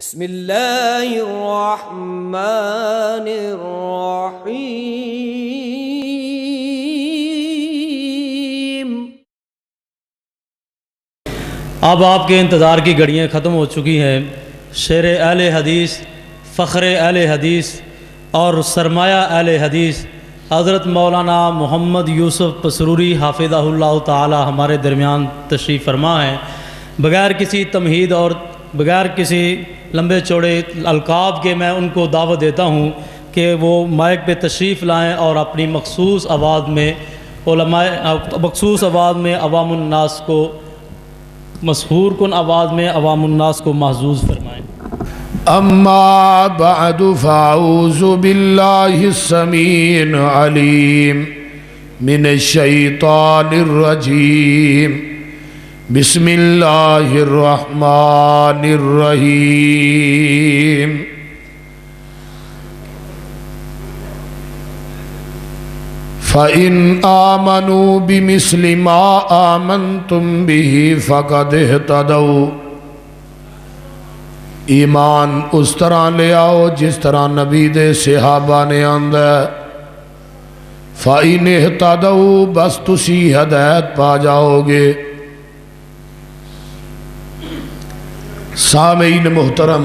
بسم اللہ الرحمن الرحیم۔ اب آپ کے انتظار کی گھڑیاں ختم ہو چکی ہیں۔ شیر اہل حدیث، فخر اہل حدیث اور سرمایہ اہل حدیث حضرت مولانا محمد یوسف پسروری حافظہ اللہ تعالی ہمارے درمیان تشریف فرما ہیں۔ بغیر کسی تمہید اور بغیر کسی لمبے چوڑے القاب کے میں ان کو دعوت دیتا ہوں کہ وہ مائک پہ تشریف لائیں اور اپنی مخصوص آواز میں عوام الناس کو مسحور کن آواز میں عوام الناس کو محظوظ فرمائیں۔ اما بعد فاعوذ باللہ السمیع العلیم من الشیطان الرجیم، بسم اللہ الرحمن الرحیم۔ فَإِنْ آمَنُوا بِمِثْلِ مَا آمَنْتُمْ بِهِ فَقَدْ اهْتَدَوْا۔ ایمان اس طرح لے آؤ جس طرح نبی دے صحابہ نے آندہ۔ فَإِنْ اهْتَدَوْا بس تسی ہدایت پا جاؤ گے۔ سامعین محترم،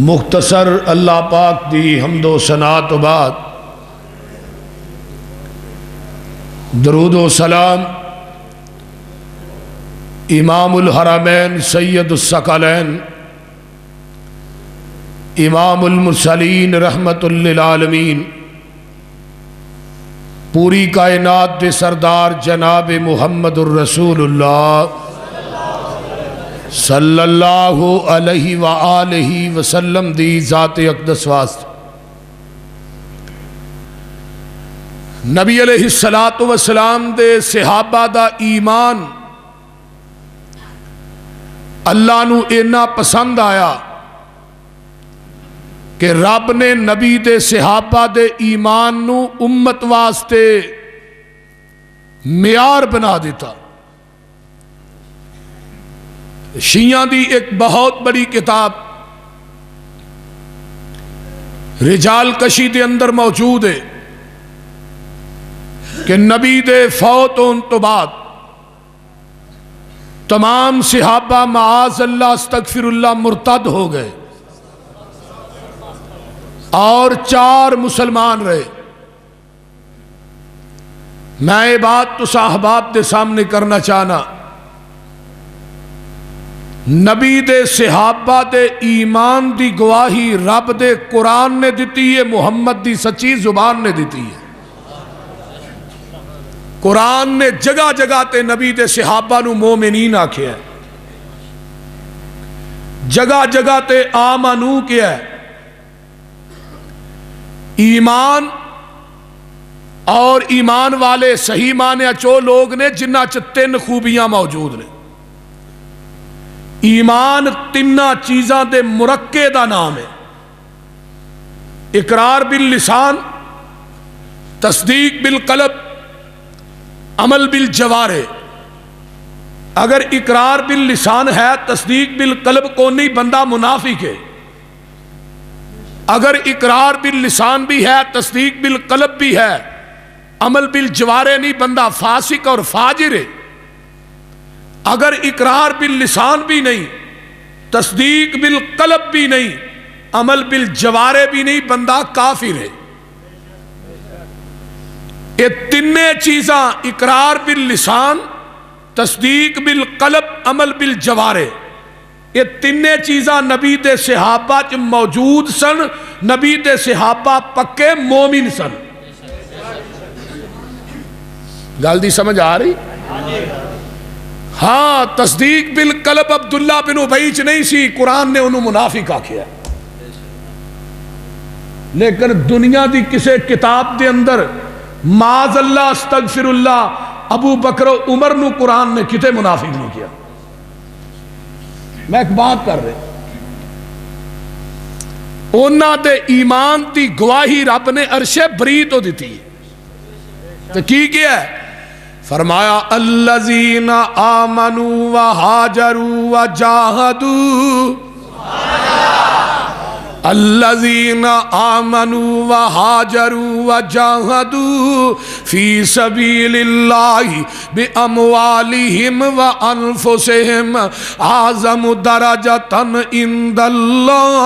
مختصر اللہ پاک دی حمد و ثنا تو بعد درود و سلام امام الحرمین سید الثقلین امام المرسلین رحمت للعالمین پوری کائنات دے سردار جناب محمد الرسول اللہ صلی اللہ علیہ وآلہ وسلم دی ذات اقدس واسطے۔ نبی علیہ السلام دے صحابہ دا ایمان اللہ نو اینا پسند آیا کہ رب نے نبی دے صحابہ دے ایمان نو امت واسطے معیار بنا دیتا۔ شیعہ دی ایک بہت بڑی کتاب رجال کشی دے اندر موجود ہے کہ نبی دے فوت ہون تو بعد تمام صحابہ معاذ اللہ استغفر اللہ مرتد ہو گئے اور 4 مسلمان رہے۔ میں یہ بات تو صحابات دے سامنے کرنا چاہنا، نبی دے صحابہ دے ایمان دی گواہی رب دے قرآن نے دیتی ہے، محمد دی سچی زبان نے دیتی ہے۔ قرآن نے جگہ جگہ تے نبی دے صحابہ نو مومنین آکھیا ہے، جگہ جگہ تے آمنو کیا ہے۔ ایمان اور ایمان والے صحیح معنی چو لوگ نے جنہ چ 3 خوبیاں موجود نے۔ ایمان 3 چیزاں دے مرکے دا نام ہے۔ اقرار باللسان، تصدیق بالقلب، عمل بالجوارح۔ اگر اقرار باللسان ہے، تصدیق بالقلب کو نہیں، بندہ منافق ہے۔ اگر اقرار باللسان بھی ہے، تصدیق بالقلب بھی ہے، عمل بالجوارح نہیں، بندہ فاسق اور فاجر ہے۔ اگر اقرار باللسان بھی نہیں، تصدیق بالقلب بھی نہیں، عمل بالجوارح بھی نہیں، بندہ کافر ہے۔ یہ 3 چیزاں اقرار باللسان، تصدیق بالقلب، عمل بالجوارح، یہ 3 چیزاں نبی دے صحابہ چ موجود سن۔ نبی دے صحابہ پکے مومن سن۔ گل دی سمجھ آ رہی؟ ہاں، تصدیق بالقلب عبداللہ بن ابی چ نہیں سی، قرآن نے انہوں منافق آکھیا، لیکن دنیا دی کسے کتاب دے اندر معاذ اللہ استغفر اللہ ابو بکر و عمر نو قرآن نے کتے منافق نہیں کیا۔ میں ایک بات کر رہے، اونا دے ایمان دی گواہی رب نے عرش بری تو دیتی ہے۔ تو کی کیا ہے؟ فرمایا الذین آمنوا وہاجروا وجاہدوا، الذین آمنوا وہاجروا وجاہدوا فی سبیل اللہ باموالہم وانفسہم اعظم درجۃ عند اللہ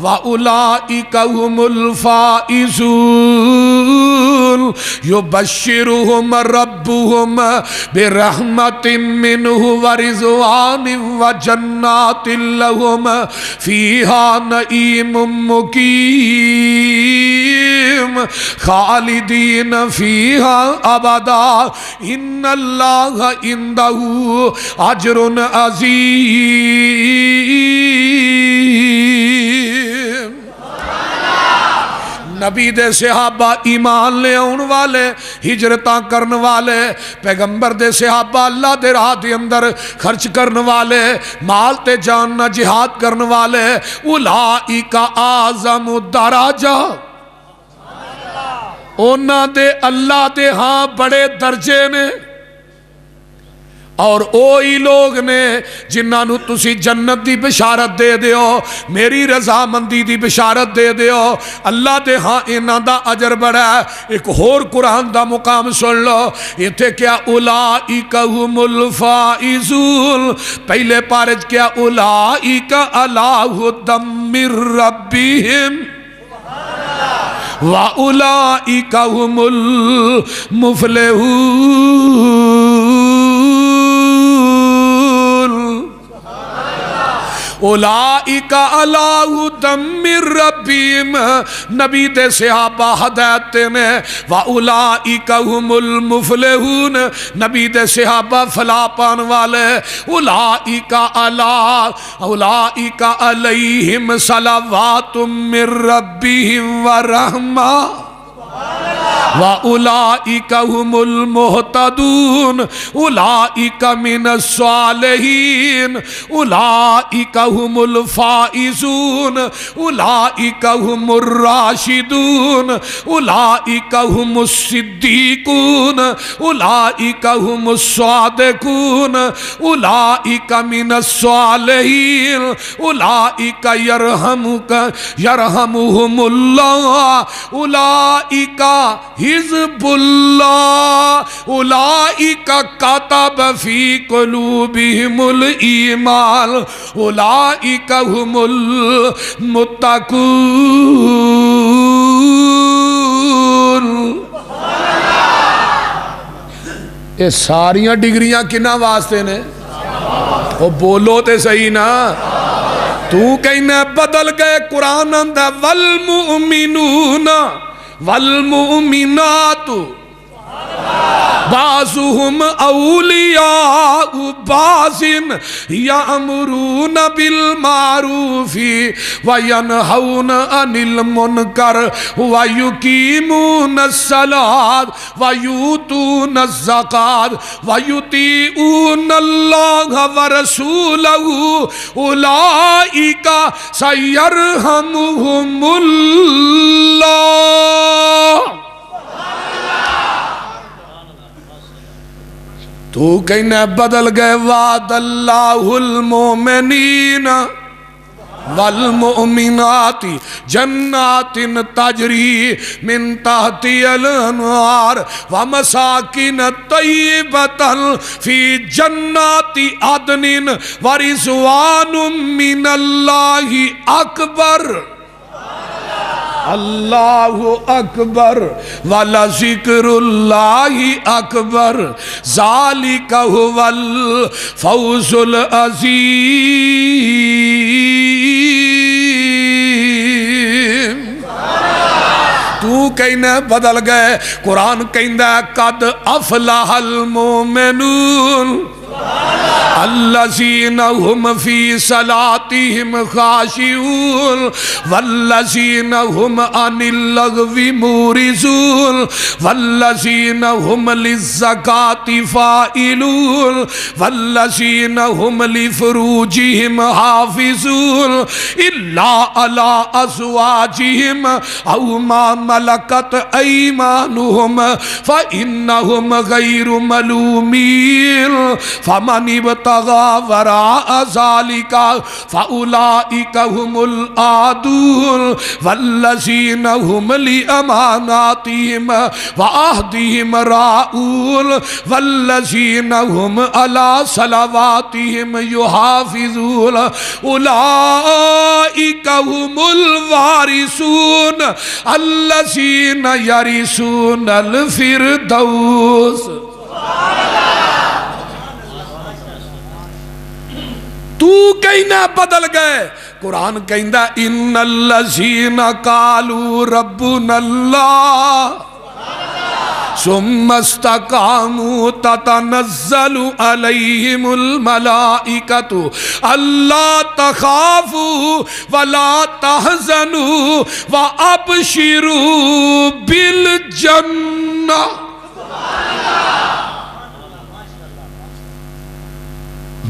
واولئک هم الفائزون یبشرہم ربہم برحمت منہ ورضوان وجنات لہم فیہا نعیم مقیم خالدین فیہا ابدا ان اللہ عندہ اجر عظیم۔ نبی دے صحابہ ایمان لے آن والے، ہجرتاں کرن والے، پیغمبر دے صحابہ اللہ دے راہ دے اندر خرچ کرن والے، مال تے جان نہ جہاد کرن والے، اولئک اعظم درجہ، اونا دے اللہ دے ہاں بڑے درجے نے، اور اوہی لوگ نے جنہاں نو تسی جنت دی بشارت دے دیو، میری رضامندی دی بشارت دے دیو، اللہ دے ہاں انہاں دا اجر بڑا ہے۔ ایک اور قرآن دا مقام سن لو، یہ تھے کیا اولئک هم الفائزون، پہلے پارج کیا اولئک علی ھدی من ربہم وَأُولَئِكَ هُمُ الْمُفْلِحُونَ۔ اولئک علی ھدی من ربہم، نبی دے صحابہ ہدایت میں، واولئک ھم المفلحون، نبی دے صحابہ فلاح پان والے، اولئک علیہم صلوات من ربہم ورحمہ وَأُولَئِكَ هُمُ الْمُهْتَدُونَ، اولئک من الصالحین، اولئک هم الفائزون، اولئک هم الراشدون، اولئک هم الصدیقون، اولئک هم الصادقون، اولئک من الصالحین، اولئک یرحمهم اللہ، اولئک حزب اللہ، اولئک کتب فی قلوبہم الایمان، اولئک هم المتقون۔ یہ ساریاں ڈگریاں کنہ واسطے نے؟ وہ بولو تے صحیح نا، تو کہنا بدل گئے قرآن اندہ والمؤمنون والمؤمنات بعضهم اولیاء بعض یامرون بالمعروف وینہون عن المنکر ویقیمون الصلاۃ ویؤتون الزکاۃ ویطیعون اللہ ورسولہ اولئک سیرحمہم اللہ۔ تو کہنا بدل گئے وعد اللہ المومنین والمؤمنات جنات تجری من تحتی الانہار ومساکن طیبۃ فی جنات عدن ورضوان من اللہ اکبر۔ اللہ اکبر ولذکر اللہ اکبر ذالک هو الفوز العظیم۔ تو کہنا بدل گئے قرآن کہنا قد افلح المومنون الذین هم فی صلاتهم خاشعون والذین هم عن اللغو معرضون والذین هم للزکاة فاعلون والذین هم لفروجهم حافظون الا علی ازواجهم او ما ملکت ایمانهم فانهم غیر ملومین فمن ابتغى وراء ذلك فأولئك هم العادون والذين هم لأماناتهم وعهدهم راعون والذين هم على صلواتهم يحافظون أولئك هم الوارثون الذين يرثون الفردوس. تو کہنا بدل گئے. قرآن کہندا ان الذین قالوا ربنا اللہ ثم استقاموا تتنزل علیہم الملائکۃ الا تخافوا ولا تحزنوا وابشروا بالجنہ.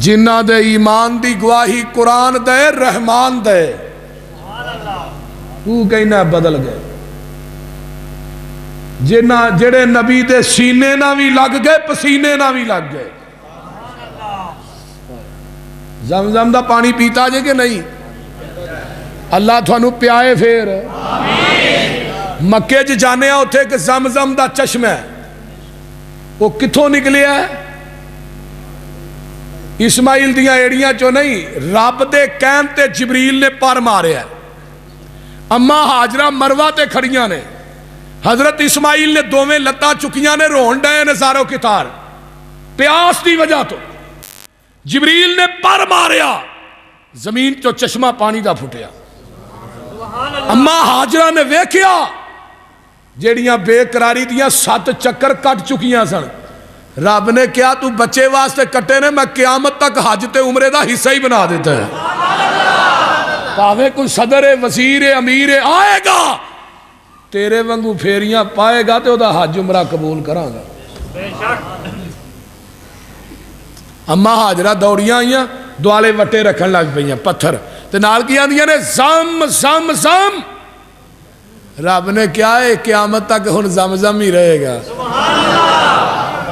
جنہ دے ایمان دی گواہی قرآن دے رحمان دے. تو کہنا بدل گئے. جنہ جڑے نبی دے سینے نہ بھی لگ گئے پسینے نہ بھی لگ گئے. زمزم دا پانی پیتا جے کہ نہیں؟ اللہ تھانو پیائے پھر. مکے چ جانے اتھے کہ زمزم دا چشمہ ہے وہ کتھوں نکلیا ہے؟ اسماعیل دیاں ایڑیاں چو نہیں، رب دے کہن تے جبریل نے پر مارے ہے. اما حاجرہ مروہ تے کھڑیاں نے، حضرت اسماعیل نے دوویں لتاں چکیاں نے رون ڈائے نظاروں کی تار پیاس دی وجہ تو. جبریل نے پر ماریا زمین چو چشمہ پانی دا پھٹیا. اما حاجرہ نے ویکھیا جیڑیاں بے قراری دیاں 7 چکر کٹ چکیاں سن. رب نے کیا تو بچے واسطے کٹے نے، میں قیامت تک حج تے عمرے دا حصہ ہی بنا دیتا ہے. پاوے کوئی صدر وزیر امیر آئے گا تیرے وانگو پھیریاں پائے گا تو دا حج عمرہ قبول کراں گا. اما حاجرہ دوڑیاں آئیاں دوالے وٹے رکھن لگ پئیاں پتھر تے نال کیاں دیاں نے زم زم زم. رب نے کیا ہے قیامت تک ہن زمزم ہی رہے گا.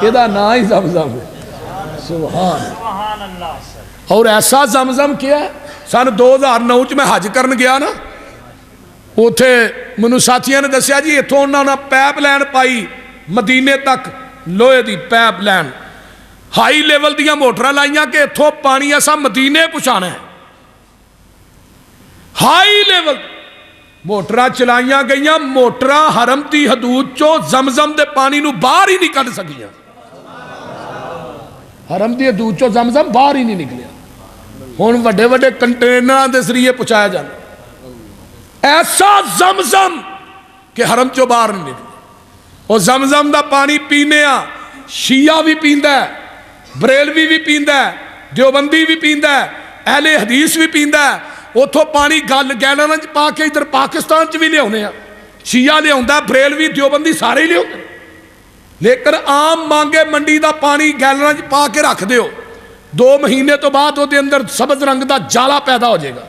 یہ دا نا ہی زمزم ہے. سبحان اللہ. اور ایسا زمزم کیا ہے سن 2009 چ میں حج کرن گیا نا، اوتھے منو ساتھیاں نے دسیا جی اتھوں انہاں نے پیپ لائن پائی مدینے تک، لوہے دی پیپ لائن ہائی لیول دیاں موٹراں لائیاں کہ اتھوں پانی ایسا مدینے پہنچانا ہے. ہائی لیول موٹراں چلائیاں گئیاں، موٹراں حرم دی حدود چو زمزم دے پانی نو باہر ہی نہیں کڈ سکیاں. حرم دی حدود چو زمزم باہر ہی نہیں نکلیا. ہن وڈے وڈے کنٹینراں دے ذریعے پہنچایا جانا. ایسا زمزم کہ حرم چو باہر نہیں نکلیا. اور زمزم دا پانی پینے آ شیعہ بھی پیندا ہے، بریلوی بھی پیندا ہے، دیوبندی بھی پیندا ہے، اہل حدیث بھی پیندا ہے. اتھوں پانی گل گیلن چ پا کے ادھر پاکستان چ بھی لیا. شیعہ لیا، بریلوی دیوبندی سارے لیا. لیکن عام مانگے منڈی دا پانی گیلن چ پا کے رکھ دیو، 2 مہینے تو بعد وہ دے اندر سبز رنگ دا جالا پیدا ہو جائے گا،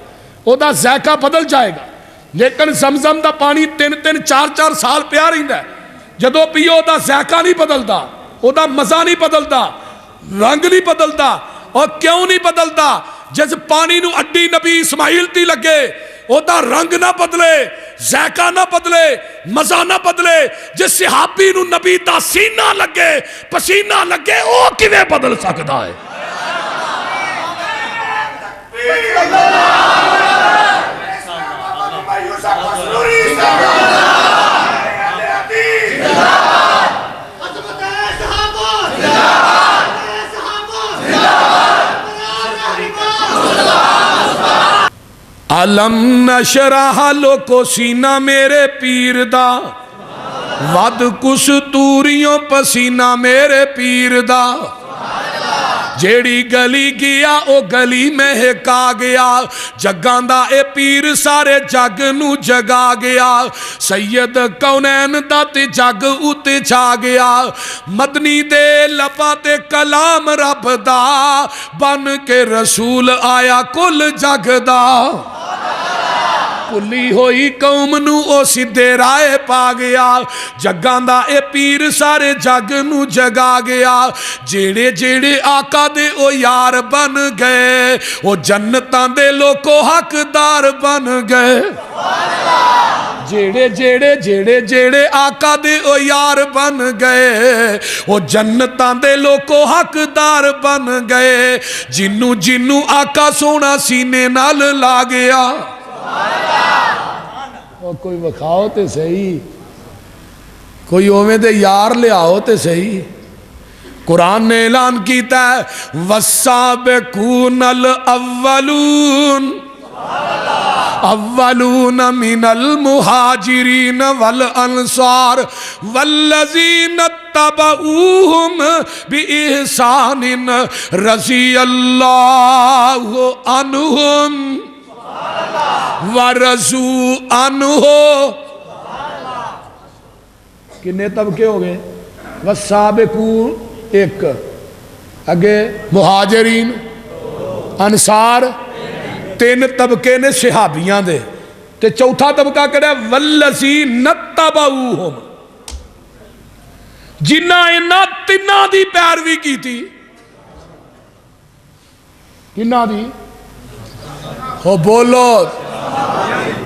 وہ دا ذائقہ بدل جائے گا. لیکن زمزم دا پانی 3-3 4-4 سال پیا رہندا ہے. جدو پیو دا ذائقہ نہیں بدلتا، وہ دا مزہ نہیں بدلتا، رنگ نہیں بدلتا. اور کیوں نہیں بدلتا؟ جس پانی نو اڈی نبی اسماعیل تی لگے وہ دا رنگ نہ بدلے، ذائقہ نہ بدلے، مزہ نہ بدلے. جس صحابی نو نبی دا سینہ لگے، پسینہ لگے، وہ کیویں بدل سکتا ہے؟ علم نشرح لوکو سینہ میرے پیر دا، ود کس توریوں پسینہ میرے پیر دا. جیڑی گلی گیا او گلی مہکا گیا جگاں دا اے پیر سارے جگ نو جگا گیا سید کونین دا تے جگ اتے چھا گیا مدنی دے لپا تے کلام رب دا بن کے رسول آیا کل جگ دا پلی ہوئی قوم نو او سدھے رائے پا گیا جگاں دا اے پیر سارے جگ نو جگا گیا جیڑے جیڑے آقا دے او یار بن گئے او جنتاں دے لوکو حقدار بن گئے جیڑے جیڑے جیڑے جیڑے آقا دے او یار بن گئے او جنتاں دے لوکو حقدار بن گئے جنو جنو آقا سونا سینے نال لا گیا کوئی وکھاؤ تے صحیح کوئی اوویں دے یار لے آؤ تے صحیح قرآن نے اعلان کیتا ہے والسابقون الاولون اولون من المہاجرین والانصار والذین اتبعوہم بإحسان رضی اللہ عنہم ورضوا عنہ کتنے طبقے ہو گئے والسابقون ایک اگے مہاجرین انصار تین طبقے نے صحابیاں دے تے چوتھا طبقہ کہڑا والذین اتبعوہم جنہاں انہاں تنہاں دی پیروی کی تھی کنہاں دی ہو بولو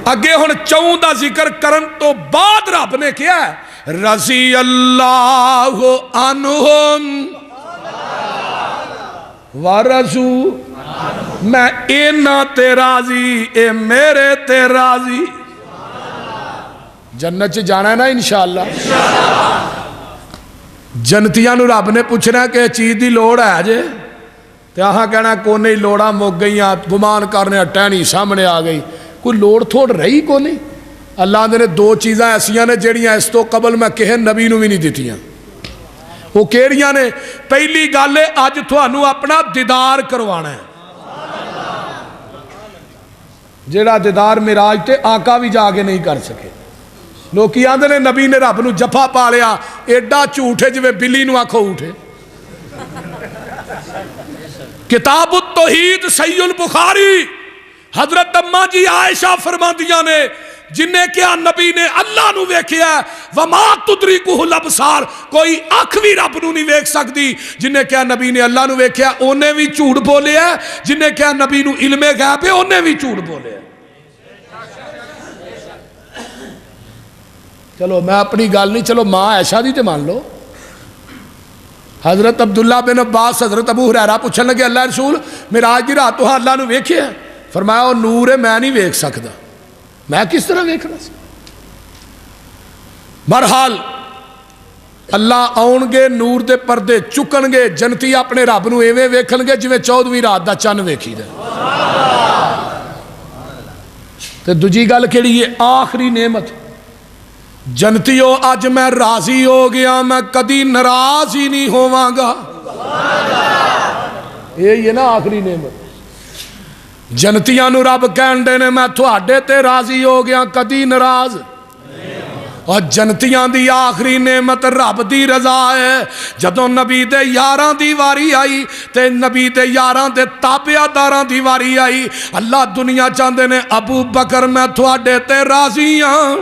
اگے ہن چون دا ذکر کرن تو بعد رب نے کیا ہے رضی اللہ عنہم ورضوا میں اینا تے راضی اے میرے تے راضی جنت چ جانا ہے نا انشاءاللہ جنتیاں نو رب نے پوچھنا کہ چیز دی لوڑ ہے جے تے آہاں کہنا کو نہیں لوڑا مک گئی گمان کرنے ٹہنی سامنے آ گئی کوئی لوڑ تھوڑ رہی کو نہیں اللہ نے دو چیزاں ایسیاں نے جیڑیاں اس تو قبل میں کہے نبی نو بھی نہیں دیتیاں وہ کیڑیاں نے پہلی گل ہے اج تھانوں اپنا دیدار کروانا ہے جیڑا دیدار معراج تے آقا بھی جا کے نہیں کر سکے لوگ آندے نے نبی نے رب نو جفا پا لیا ایڈا جھوٹے جویں بلی نو آکھو اٹھے کتاب التوحید صحیح البخاری حضرت اماں جی عائشہ فرماندیاں نے جنہیں کیا نبی نے اللہ نو ویکھیا وما تدرکہ الابصار کوئی اکھ بھی رب نو نہیں ویکھ سکتی جنہیں کیا نبی نے اللہ نو ویکھیا انہیں بھی جھوٹ بولے ہے جنہیں کیا نبی نو علم غیب ہے انہیں بھی جھوٹ بولے ہے چلو میں اپنی گل نہیں چلو ماں عائشہ دی تے مان لو حضرت عبداللہ بن عباس حضرت ابو ہریرہ پوچھنے لگے اللہ رسول معراج دی رات تو اللہ نو ویکھیا فرمایا وہ نور ہے میں نہیں ویکھ سکدا میں کس طرح ویکھنا سی بہرحال اللہ آؤن گے نور دے پردے چکن گے جنتی اپنے رب نو ایویں ویکھن گے جویں 14ویں رات دا چن ویکھی دے تے دوجی گل کیڑی ہے آخری نعمت جنتیو اج میں راضی ہو گیا میں کدی ناراض ہی نہیں ہوواں گا یہ نا آخری نعمت جنتیاں نو رب کہن دے نے میں تھوڑے تے راضی ہو گیا کدی ناراض اور جنتیاں دی آخری نعمت رب دی رضا ہے جدوں نبی دے یاراں دی واری آئی تے نبی دے یاراں دے تابعہ داراں دی واری آئی اللہ دنیا چاہندے نے ابو بکر میں تھوڑے تے راضی ہاں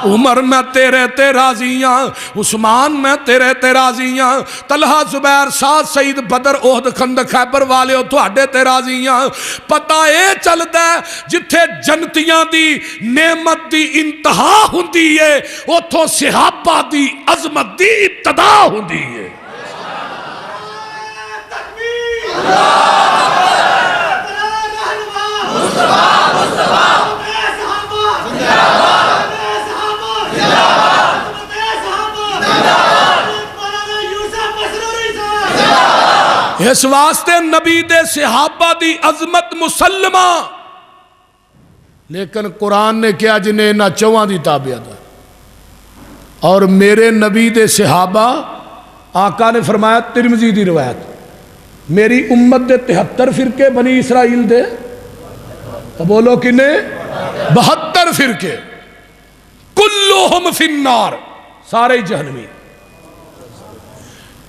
عمر میں تیرے تے راضی ہاں عثمان میں تیرے تے راضی ہاں طلحہ زبیر سعد سعید بدر احد خندق خیبر والے تھوڑے تے راضی ہاں پتہ اے چلتا ہے جتھے جنتیاں دی نعمت دی انتہا ہوندی ہے اتھوں صحابہ دی عظمت دی ابتدا ہوندی ہے اس واسطے نبی دے صحابہ دی عظمت مسلمہ لیکن قرآن نے کیا جنہیں نہ چواں دی تابعیت اور میرے نبی دے صحابہ آقا نے فرمایا ترمذی دی روایت میری امت دے 73 فرقے بنی اسرائیل دے، تو بولو کنے 72 فرقے، کلہم فی النار، سارے جہنمی،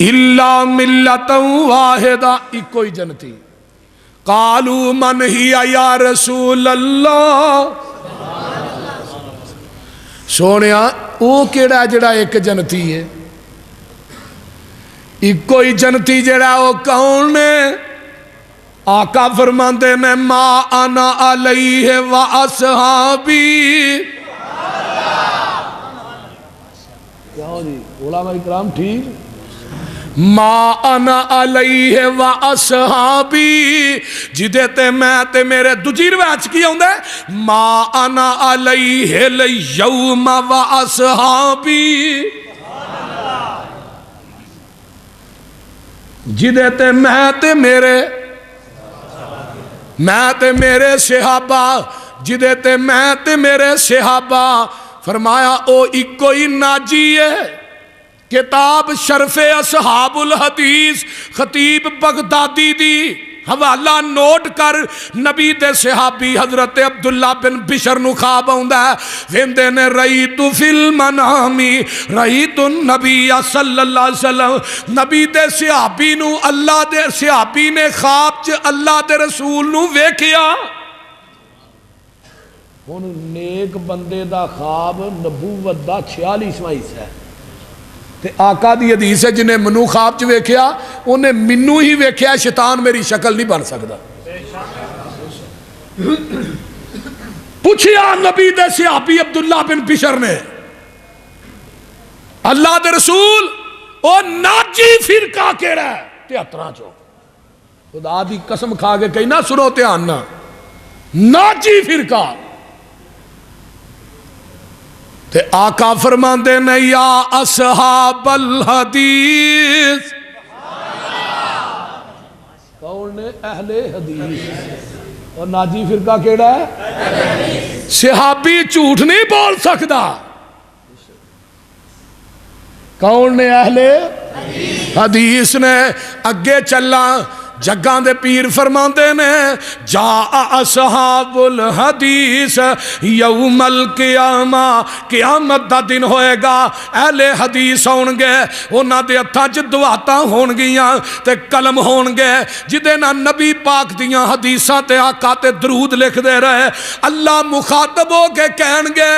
الا ملۃ واحدہ، ایک کوئی جنتی۔ قالوا من ہی یا رسول اللہ، سونیا او کیڑا جڑا ایک جنتی ہے؟ ایک کوئی جنتی جڑا او کون نے؟ آقا فرماندے نے ما انا علیہ و اصحابی، کیا ہو جی علماء اکرام ٹھیک؟ ما انا علیہ و اصحابی، جدے تے میں تے میرے دوجی روایت کی ہوندے ما انا علیہ الیوم و اصحابی، جدے تے میں تے میرے صحابہ، جدے تے میں تے میرے صحابہ۔ فرمایا او ایک کوئی ناجی ہے۔ کتاب شرف اصحاب الحدیث خطیب بغدادی دی حوالہ نوٹ کر، نبی دے صحابی حضرت عبداللہ بن بشر نو خواب آوندا ہے، ویندے نے رأیت فی المنامی رأیت النبی صلی اللہ علیہ وسلم، نبی دے صحابی نو اللہ دے صحابی نے خواب چ اللہ دے رسول نو ویکھیا۔ ہن نیک بندے دا خواب نبوت دا 46واں حصہ ہے، تے آقا دی حدیث ہے جنہیں منو خواب چ ویکھیا انہیں منو ہی ویکھیا، شیطان میری شکل نہیں بن سکتا۔ پوچھیا نبی دے صحابی عبداللہ بن بشر نے، اللہ دے رسول او ناجی فرقہ کیڑا ہے؟ 73 چو خدا دی قسم کھا کے کہیں نہ سنو دھیان نہ، ناجی فرقہ۔ تے آقا فرماندے نے یا اصحاب الحدیث، کون نے؟ اہل حدیث۔ اور ناجی فرقہ کیڑا ہے؟ صحابی جھوٹ نہیں بول سکتا۔ کون نے؟ اہل حدیث نے۔ اگے چلا جگاں دے پیر فرماندے نے جا اصحاب الحدیث یوم القیامہ، قیامت دا دن ہوئے گا، اہل حدیث ہون گے، انہاں دے ہتھاں چ دعاتاں ہون گیاں تے قلم ہون گے جدے نا نبی پاک دیاں حدیثاں تے آقا تے درود لکھ دے رہے۔ اللہ مخاطب ہو کے کہن گے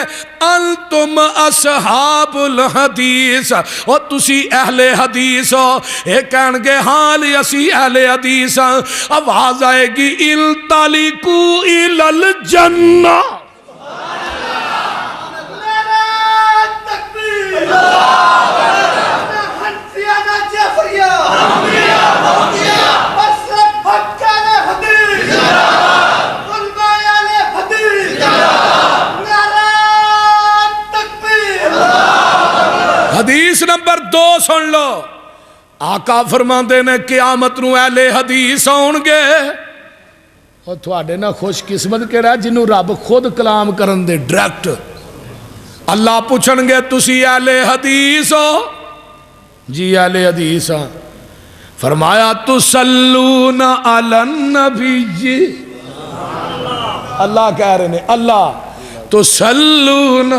انتم اصحاب الحدیث، او تسی اہل حدیث ہو۔ اے کہن گے ہاں لی اسی اہل حدیث۔ آواز آئے گی انطلقوا الی الجنہ، حدیث نمبر 2 سن لو۔ آقا فرماندے نے قیامت نو اہل حدیث ہون گے، اور تھوڑے نا خوش قسمت کہڑا جنہوں رب خود کلام کرن دے ڈائریکٹ۔ اللہ پوچھن گے تسی اہل حدیث ہو؟ جی اہل حدیث ہاں۔ فرمایا تسلون علی النبی، اللہ کہہ رہے ہیں اللہ تسلون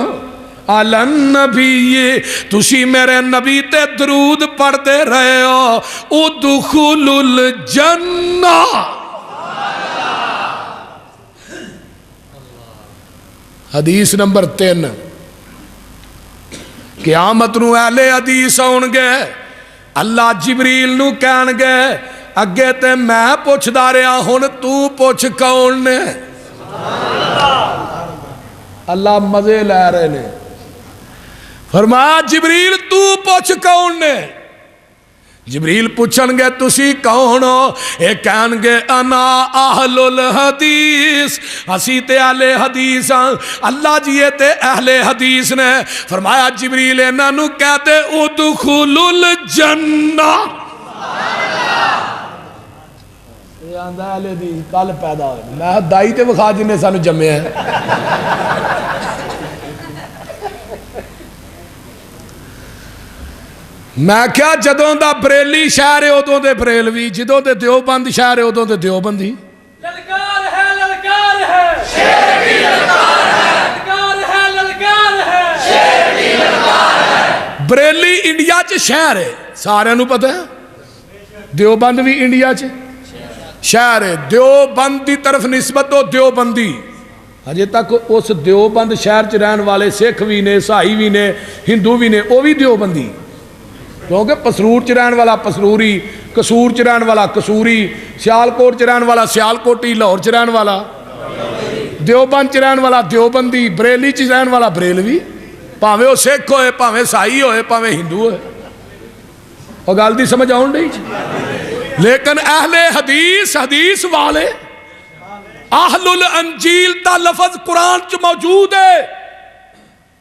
علی النبی، تسی میرے نبی تے درود پڑھتے رہے ہو، ادخلوا الجنہ۔ حدیث نمبر 3، قیامت نو اہل حدیث ہون گے، اللہ جبریل نو کہن گے اگے تے میں پوچھدا رہا ہن تو پوچھ کون نے؟ اللہ مزے لے رہے نے۔ فرمایا جبریل تو پوچھ کون نے؟ جبریل پوچھن گے تسی کون ہو؟ اے کہن گے انا اہل الحدیث، اسی تے اہل حدیث ہاں۔ اللہ جی تے اہل حدیث نے۔ فرمایا جبریل انہاں نو کہتے ادخلوا الجنہ۔ یہ آندا اہل حدیث کل پیدا ہوئے، میں دائی تے وکھا جن نے سانو جمے ہیں۔ میں کیا جدوں دا بریلی شہر ہے ادوں دے بریلوی، جدوں دے دیوبند شہر ہے ادوں دے دیوبندی. للکار ہے للکار ہے شیر بھی للکار ہے للکار ہے للکار ہے شیر بھی للکار ہے. بریلی انڈیا چ شہر ہے سارے نو پتہ ہے، دیوبند بھی انڈیا چ شہر ہے. دیوبند دی طرف نسبت ہو دیوبندی. اجے تک اس دیوبند شہر چ رہن والے سکھ بھی نے، عیسائی بھی نے، ہندو بھی نے، وہ بھی دیوبندی. کیونکہ پسرور چ رہن والا پسروری، قصور چ رہن والا قصوری، سیالکوٹ چ رہن والا سیالکوٹی، لاہور چ رہن والا دیوبند چ رہن والا دیوبندی، بریلی چ رہن والا بریلوی. پاویں وہ سکھ ہوئے، پاویں عیسائی ہوئے، پاویں ہندو ہوئے. اور گل دی سمجھ آؤں نہیں. لیکن اہل حدیث، حدیث والے، اہل الانجیل دا لفظ قرآن چ موجود ہے،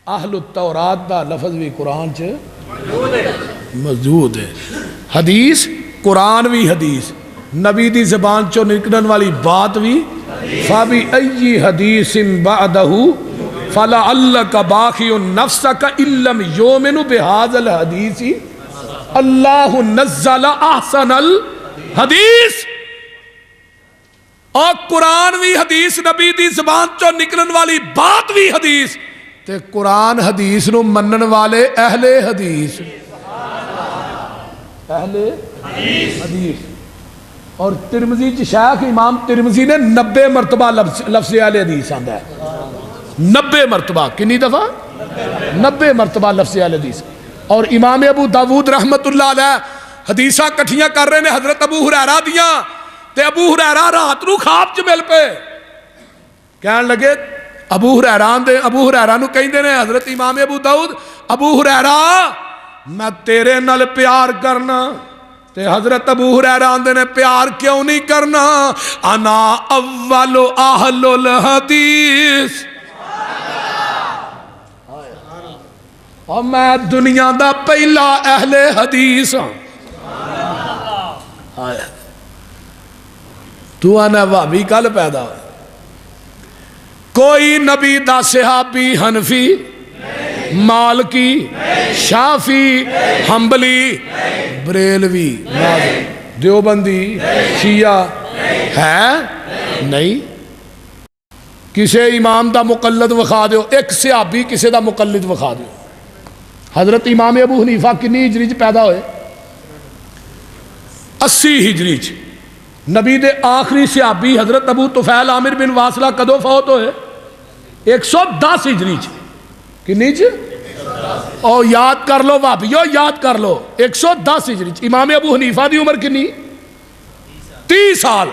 اہل التورات دا لفظ بھی قرآن چ موجود ہے. حدیث قرآن بھی حدیث، نبی دی زبان چو نکلن والی بات بھی. فَبِأَيِّ حَدِيثٍ بَعْدَهُ فَلَعَلَّكَ بَاخِعٌ نَفْسَكَ إِن لَّمْ يُؤْمِنُوا بِهَذَا الْحَدِيثِ اللہ نزل احسن الحدیث. اور قرآن بھی حدیث، نبی دی زبان چو نکلن والی بات بھی حدیث، تے قرآن حدیث نو منن والے اہل حدیث، اہل حدیث. اور ترمذی چ شیخ امام ترمذی نے 90 مرتبہ لفظ اہل حدیث آندا ہے. 90 مرتبہ. کنی دفعہ؟ 90 مرتبہ لفظ اہل حدیث. اور امام ابو داود رحمت اللہ علیہ حدیثاں کٹھیاں کر رہے ہیں حضرت ابو ہریرہ دیاں، تے ابو ہریرہ رات نو خواب چ مل پے. کہن لگے ابو ہریرہ نو کہندے نے حضرت امام ابو داؤد، ابو ہریرہ میں تیرے نال پیار کرنا. تے حضرت ابو ہریرہ آندے نے پیار کیوں نہیں کرنا؟ انا اول اہل الحدیث، اور میں دنیا دا پہلا اہل حدیث ہوں. تو آنا وہابی کل پیدا ہو. کوئی نبی دا صحابی حنفی، مالکی، شافی، حنبلی، بریلوی، دیوبندی، شیعہ ہے نہیں. کسے امام دا مقلد وکھا دیو، ایک صحابی کسے دا مقلد وکھا دیو. حضرت امام ابو حنیفہ کنی ہجری چ پیدا ہوئے؟ 80 ہجری چ. نبی دے آخری صحابی حضرت ابو طفیل عامر بن واصلہ کدو فوت ہوئے؟ 110 ہجری چ. کنی چ؟ اور یاد کر لو وہابیو، یاد کر لو 110 ہجری چ. امام ابو حنیفہ دی عمر کنی؟ 30 سال.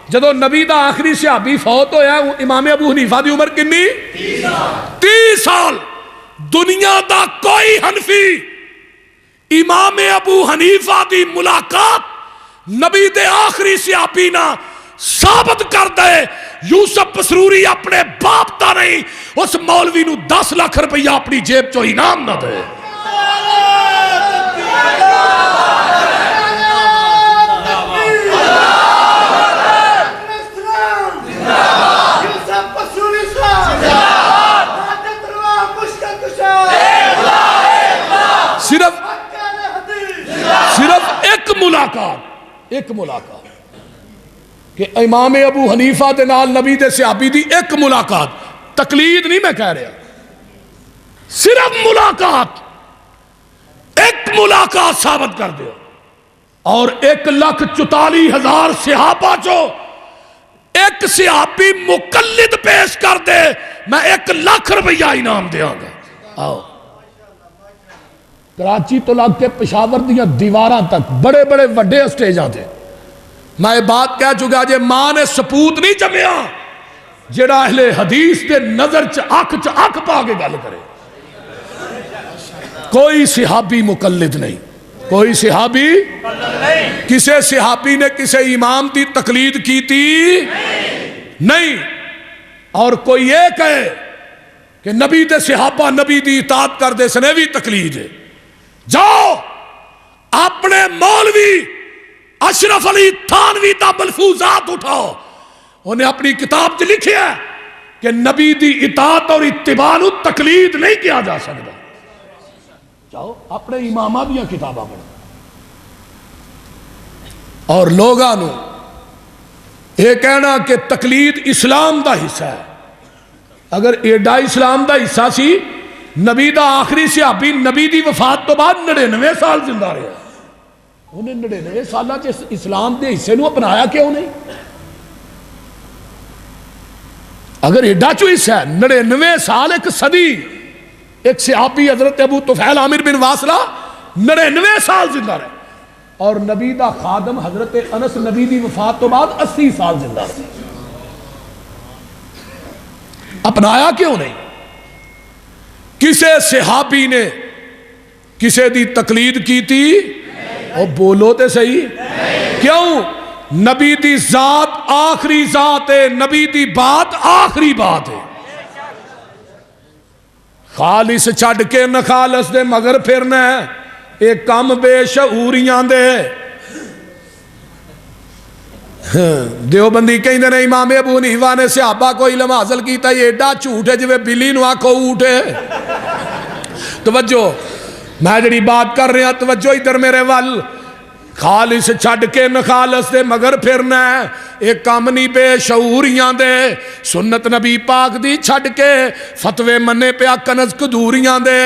جدو نبی دا آخری صحابی فوت ہویا امام ابو حنیفہ دی عمر کنی؟ 30 سال. دنیا دا کوئی حنفی امام ابو حنیفہ دی ملاقات نبی دے آخری صحابی نہ ثابت کر دے. یوسف پسروری اپنے باپ دا نہیں، اس مولوی نو 10 لاکھ روپیہ اپنی جیب چو انعام نہ دے. صرف ایک ملاقات کہ امام ابو حنیفہ دے نال نبی دے صحابی دی ایک ملاقات. تقلید نہیں میں کہہ رہا، صرف ملاقات. ایک ملاقات ثابت کر دو. اور 1,44,000 صحابہ چو ایک صحابی مقلد پیش کر دے، میں 1 لاکھ روپیہ انعام دیاں گا. آؤ کراچی تو لگ کے پشاور دیاں دیواراں تک بڑے بڑے وڈے اسٹیجاں تھے. میں یہ بات کہہ چکا جے ماں نے سپوت نہیں جمیا جڑا اہل حدیث دے نظر چ اکھ پا کے گل کرے. کوئی صحابی مقلد نہیں، کوئی صحابی کسے صحابی نے کسے امام دی تقلید کی تھی نہیں. اور کوئی یہ کہے کہ نبی دے صحابہ نبی دی اطاعت کر دے سنے بھی تقلید ہے. جاؤ اپنے مولوی اشرف علی تھانوی دا ملفوظات اٹھاؤ. انہیں اپنی کتاب سے لکھیا ہے کہ نبی دی اطاعت اور اتباع تقلید نہیں کیا جا سکتا. جاؤ اپنے امامہ دیا کتاباں پڑھو اور لوگوں یہ کہنا کہ تقلید اسلام دا حصہ ہے. اگر ایڈا اسلام دا حصہ سی نبی دا آخری صحابی نبی دی وفات تو بعد 99 سال زندہ رہا. انہیں 99 سالہ اسلام دے حصے نو اپنایا کیوں نہیں؟ اگر ایڈا چو حصہ ہے 99 سال ایک صدی ایک صحابی حضرت ابو طفیل عامر بن واصلہ 99 سال زندہ رہے اور نبی دا خادم حضرت انس نبی دی وفات تو بعد 80 سال زندہ رہے. اپنایا کیوں نہیں؟ کسے صحابی نے کسے دی تقلید کی تھی؟ اور بولو تے صحیح. کیوں؟ نبی دی ذات آخری ذات ہے, نبی دی بات آخری بات ہے. خالص چھڑ کے نخالص دے مگر پھرنا ہے ایک کم بے شعوریاں دے. دیوبندی کہیں دے امام ابو حنیفہ نے صحابہ کو علم حاصل کیتا یہ ایڈا جھوٹ ہے جو بلی نو آنکھو اوٹ ہے. توجہ میں جڑی بات کر رہا توجہ ادھر میرے وال. خالص چھڑ کے نخالص دے مگر پھرنا ہے ایک کام نہیں بے شعوریاں دے. سنت نبی پاک دی چھڑ کے فتوے منے پیا کنز کدوریاں دے.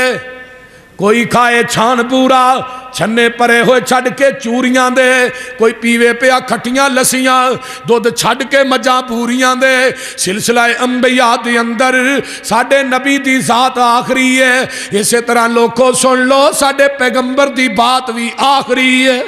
کوئی کھائے چھان پورا چھنے پرے ہوئے چھڑ کے چوریاں دے. کوئی پیوے پیا کھٹیاں لسیاں دودھ چھڑ کے مجاں پوریاں دے. سلسلہ انبیاء دی اندر ساڑھے نبی دی ذات آخری ہے. اسی طرح لوگوں سن لو ساڑھے پیغمبر دی بات بھی آخری ہے.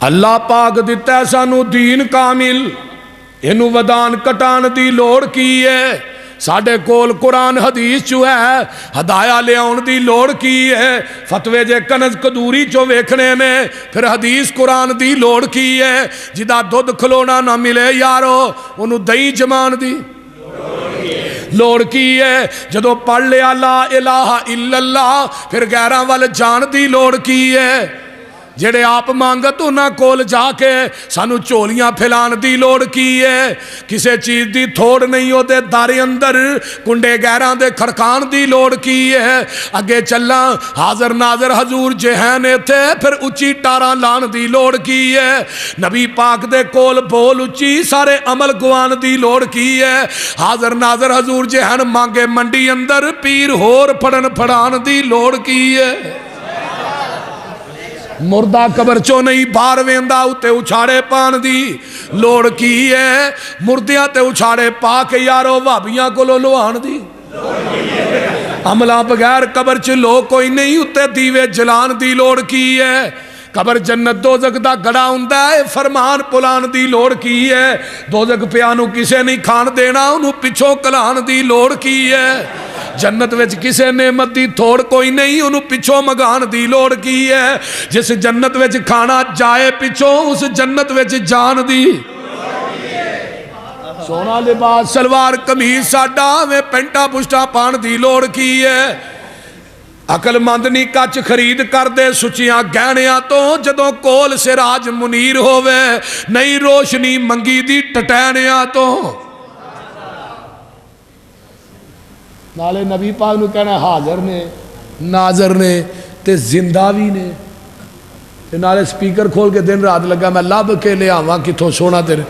اللہ پاک دیتا ہے سانو دین کامل انہوں ودان کٹان دی لوڑ کی ہے. ساڑھے کول قرآن حدیث چو ہے ہدایہ لے آن دی لوڑ کی ہے. فتوے جے کنز کدوری چو ویکھنے نے پھر حدیث قرآن دی لوڑ کی ہے. جدا دودھ کھلونا نہ ملے یارو انہوں دہی جمان دی لوڑ کی ہے. جدو پڑھ لیا لا الہ الا اللہ پھر غیرہ وال جان دی لوڑ کی ہے. جڑے آپ مانگت انہاں کول جا کے سانو چولیاں پھیلان دی لوڑ کی ہے. کسے چیز دی تھوڑ نہیں ہو دے دارے اندر کنڈے گیران دے کھڑکان دی لوڑ کی ہے. اگے چلا حاضر ناظر حضور جہانے تھے پھر اچھی ٹاران لان دی لوڑ کی ہے. نبی پاک دے کول بول اچھی سارے عمل گوان دی لوڑ کی ہے. حاضر ناظر حضور جہان مانگے منڈی اندر پیر ہور پڑن پڑان دی لوڑ کی ہے. مردہ قبر چو نہیں بار ویندہ اتے اچھاڑے پان دی لوڑ کی ہے. مردیاں تے اچھاڑے پا کے یارو وابیاں کو لو آن دی عملہ بغیر قبر چ لو کوئی نہیں اتے دیوے جلان دی لوڑ کی ہے. قبر جنت دوزخ دا گڑا ہوندہ ہے فرمان پلان دی لوڑ کی ہے. دوزخ پیانو کسے نہیں کھان دینا انہوں پچھو کلان دی لوڑ کی ہے. جنت وچ کسے نعمت دی تھوڑ کوئی نہیں انہوں پچھو مگان دی لوڑ کی ہے. جس جنت وچ کھانا جائے پچھو اس جنت وچ جان دی سونا لباس سلوار قمیض ساڈا میں پینٹا پشٹا پان دی لوڑ کی ہے. عقل مند نہیں کچ خرید کر دے سچیاں گہنیاں تو جدوں کول سراج منیر ہووے نئی روشنی منگی دی ٹٹینیاں تو. نالے نبی پاک نو کہنا حاضر نے ناظر نے تے زندہ بھی نے. نالے سپیکر کھول کے دن رات لگا میں لب کے لے آواں کتھوں سونا تیرے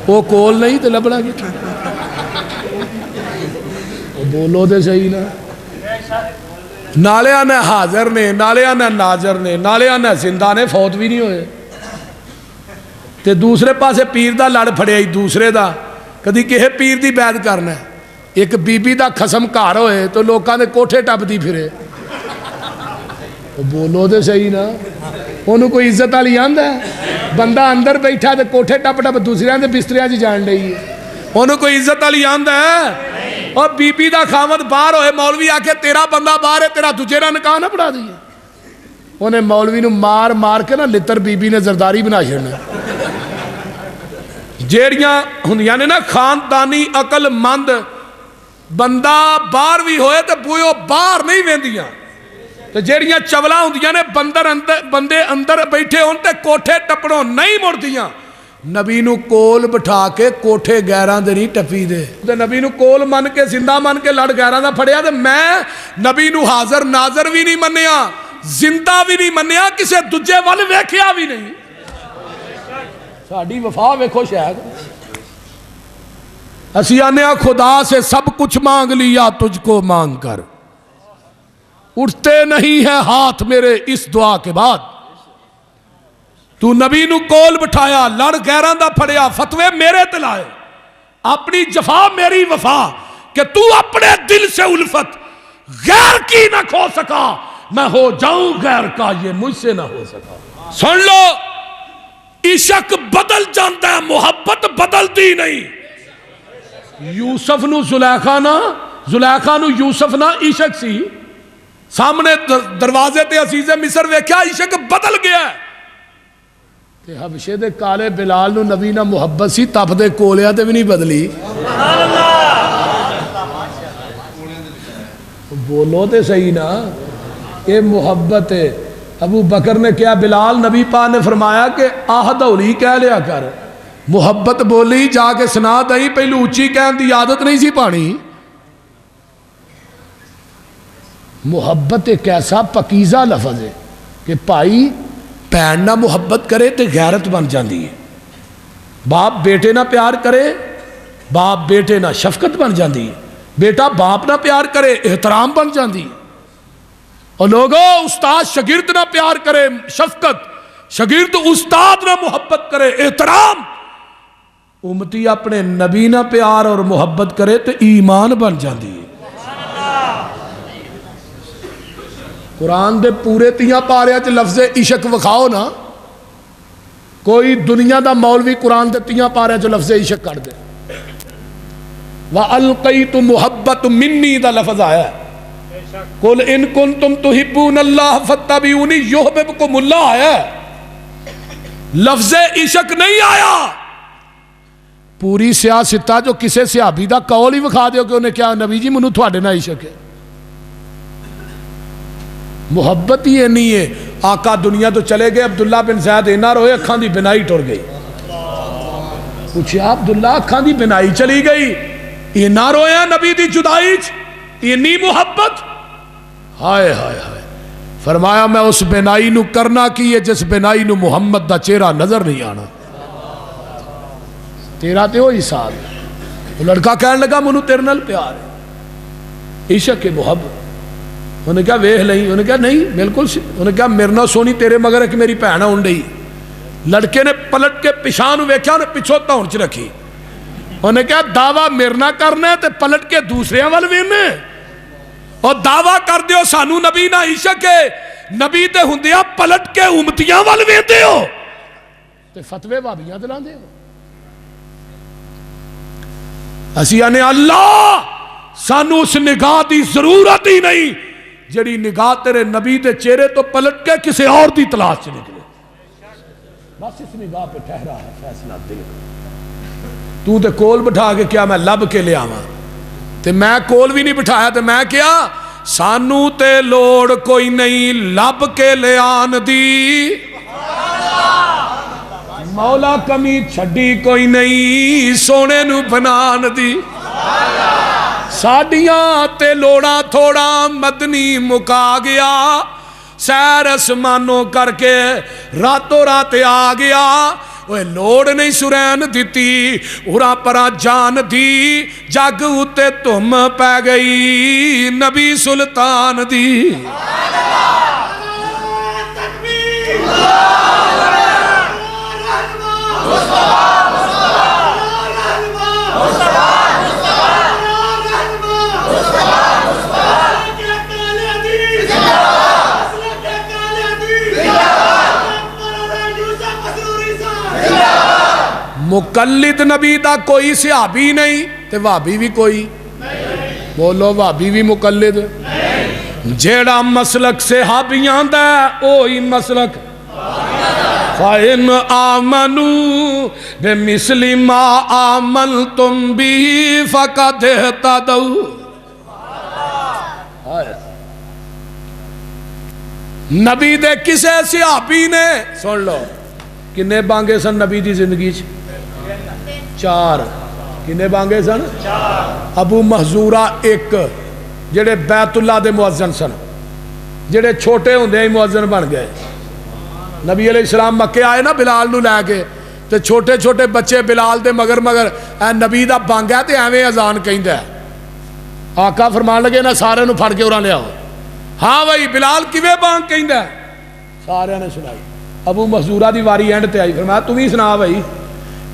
وہ کول نہیں تے لبنا کتھوں. بولو دے صحیح نا. نالے آنے حاضر نے نالے آنے ناظر نے نالے آنے زندہ نے فوت بھی نہیں ہوئے. تے دوسرے پاسے پیر دا لڑ پھڑے آئی دوسرے دا کدی کہے پیر دی بیعت کرنا ہے. ایک بی بی دا خسم کار ہوئے تو لوکاں دے کوٹھے ٹپ دی پھرے. بولو دے صحیح نا. انہوں کوئی عزت والی آندہ ہے بندہ اندر بیٹھا تے کوٹھے ٹپ ٹپ دوسرے دے بستریاں جی جان رہی ہے. انہوں کوئی عزت والی آندہ ہے. اور بی بی دا خامد باہر ہوئے مولوی آکے تیرا بندہ باہر ہے تیرا تجھے نہ نکاح نہ پڑھا دی. انہیں مولوی نو مار مار کے نا لتر بی بی نے زرداری بنا چھڑنا. جیڑیاں ہندیاں نے نا خاندانی عقل مند بندہ باہر بھی ہوئے تو بوئے باہر نہیں ویندیاں تو جیڑیاں چولا ہوندیاں نے بندے اندر بیٹھے ہون تے کوٹھے ٹپڑوں نہیں مردیاں نبی نو کول بٹھا کے کوٹھے گیران دے نہیں ٹپی دے تے نبی نو کول من کے زندہ من کے لڑ گیران دا پھڑیا تے میں نبی نو حاضر ناظر بھی نہیں منیا زندہ بھی نہیں منیا کسے دجے وال ویکھیا بھی نہیں ساڑی وفا ویکھو شاید اسی آنے خدا سے سب کچھ مانگ لیا تجھ کو مانگ کر اٹھتے نہیں ہیں ہاتھ میرے اس دعا کے بعد تو نبی نو کول بٹھایا لڑ غیران دا پھڑیا فتوے میرے تلائے اپنی جفا میری وفا کہ تو اپنے دل سے الفت غیر کی نہ کھو سکا میں ہو جاؤں غیر کا یہ مجھ سے نہ ہو سکا سن لو عشق بدل جانتا ہے محبت بدلتی نہیں یوسف نو زلیخا نو یوسف نہ عشق سی سامنے دروازے تے عزیز مصر ویکھیا عشق بدل گیا ہے تے حبشے دے کالے بلال نو نبی نہ محبت سی تپ دے کولیا تے بھی نہیں بدلی بولو تے صحیح نا یہ محبت ہے ابو بکر نے کیا بلال نبی پاک نے فرمایا کہ آہ دولی کہہ لیا کر محبت بولی جا کے سنا دئی پہلو اچھی کہن دی عادت نہیں سی پانی محبت ایک ایسا پکیزہ لفظ ہے کہ بھائی بھین نہ محبت کرے تو غیرت بن جاندی ہے باپ بیٹے نہ پیار کرے باپ بیٹے نہ شفقت بن جاندی ہے بیٹا باپ نہ پیار کرے احترام بن جاندی ہے اور لوگوں استاد شاگرد نہ پیار کرے شفقت شاگرد استاد نہ محبت کرے احترام امتی اپنے نبی نہ پیار اور محبت کرے تو ایمان بن جاندی ہے قرآن دے پورے تیاں پارے چ لفظ عشق وکھاؤ نا کوئی دنیا دا مولوی قرآن دے تیاں پارے چ لفظ عشق کر دے وَأَلْقَيْتُ مُحَبَّتُ مِنِّي دا لفظ آیا ہے قُلْ إِن كُنْتُمْ تُحِبُّونَ اللَّهَ فَاتَّبِعُونِي يُحْبِبْكُمُ اللَّهُ آیا لفظ عشق نہیں آیا پوری سیاستہ جو کسے صحابی دا قول ہی وکھا دیو کہ انہیں کیا نبی جی منو تھوڑے نہ عشق ہے محبت ہی نہیں ہے آقا دنیا تو چلے گئے عبداللہ بن زید اینا روئے اکھان دی بنائی ٹور گئی پوچھے عبداللہ اکھان دی بنائی چلی گئی اینا روئے نبی دی جدائی اینی محبت ہائے ہائے ہائے فرمایا میں اس بنائی نو کرنا کی ہے جس بنائی نو محمد دا چہرہ نظر نہیں آنا تیرا تے ہوئی سال وہ لڑکا کہنے لگا منو تیرے نال پیار ہے عشق کے محبت انہیں کہا ویہ لئی انہیں کہا نہیں بالکل انہیں کہا میرنا سونی تیرے مگر ہے کہ میری پہنہ ہونڈی لڑکے نے پلٹ کے پشانو ویکھیا انہیں پچھو تاؤنچ رکھی انہیں کہا دعویٰ میرنا کرنا ہے تے پلٹ کے دوسرے والوینے اور دعویٰ کر دیو سانو نبی نہ عشق ہے نبی تے ہندیا پلٹ کے امتیاں والویندے ہو تے فتوے بابیاں دلان دے ہو اسیہ نے اللہ سانو اس نگاہ دی ضرورت ہی نہیں جڑی نگاہ تیرے نبی دے چہرے تو پلٹ کے کسے اور دی تلاش سے نکلے بس اس نگاہ پہ ٹھہرا ہے فیصلہ دل کا تو تے کول بٹھا کے کیا میں لب کے لے آواں تے میں کول بھی نہیں بٹھایا تے میں کیا سانو تے لوڑ کوئی نہیں لب کے لے آن دی مولا کمی چھڑی کوئی نہیں سونے نو بنان دی ساڑیاں تے لوڑا تھوڑا مدنی مکا گیا سیر اسمانوں کر کے راتوں رات آ گیا وہ لوڑ نہیں سرین دیتی اُرا پرا جان دی جگ اتے تم پہ گئی نبی سلطان دی مقلد نبی دا کوئی صحابی نہیں تے وابی بھی کوئی بولو وابی بھی مقلد جیڑا مسلک صحابیاں دا اوہی مسلک فَإِنْ آمَنُوا بِمِثْلِ مَا آمَنْتُمْ بِهِ فَقَدْ اهْتَدَوْا نبی دے کسے صحابی نے سن لو کنے بانگے سن نبی دی زندگی 4 کنے بانگے سن ابو محذورہ 1 جڑے بیت اللہ دے مؤذن سن جڑے چھوٹے ہوندے ہی مؤذن بن گئے نبی علیہ السلام مکے آئے نا بلال نو لے کے تے چھوٹے چھوٹے بچے بلال دے مگر اے نبی دا بانگ ہے تے ایویں اذان کہندا ہے آقا فرمان لگے نا سارے نو پھڑ کے اورا لے آؤ ہاں بھائی بلال کیویں بانگ کہندا ہے سارے نے سنائی ابو محذورہ دی واری اینڈ تے آئی فرمایا تو بھی سنا بھائی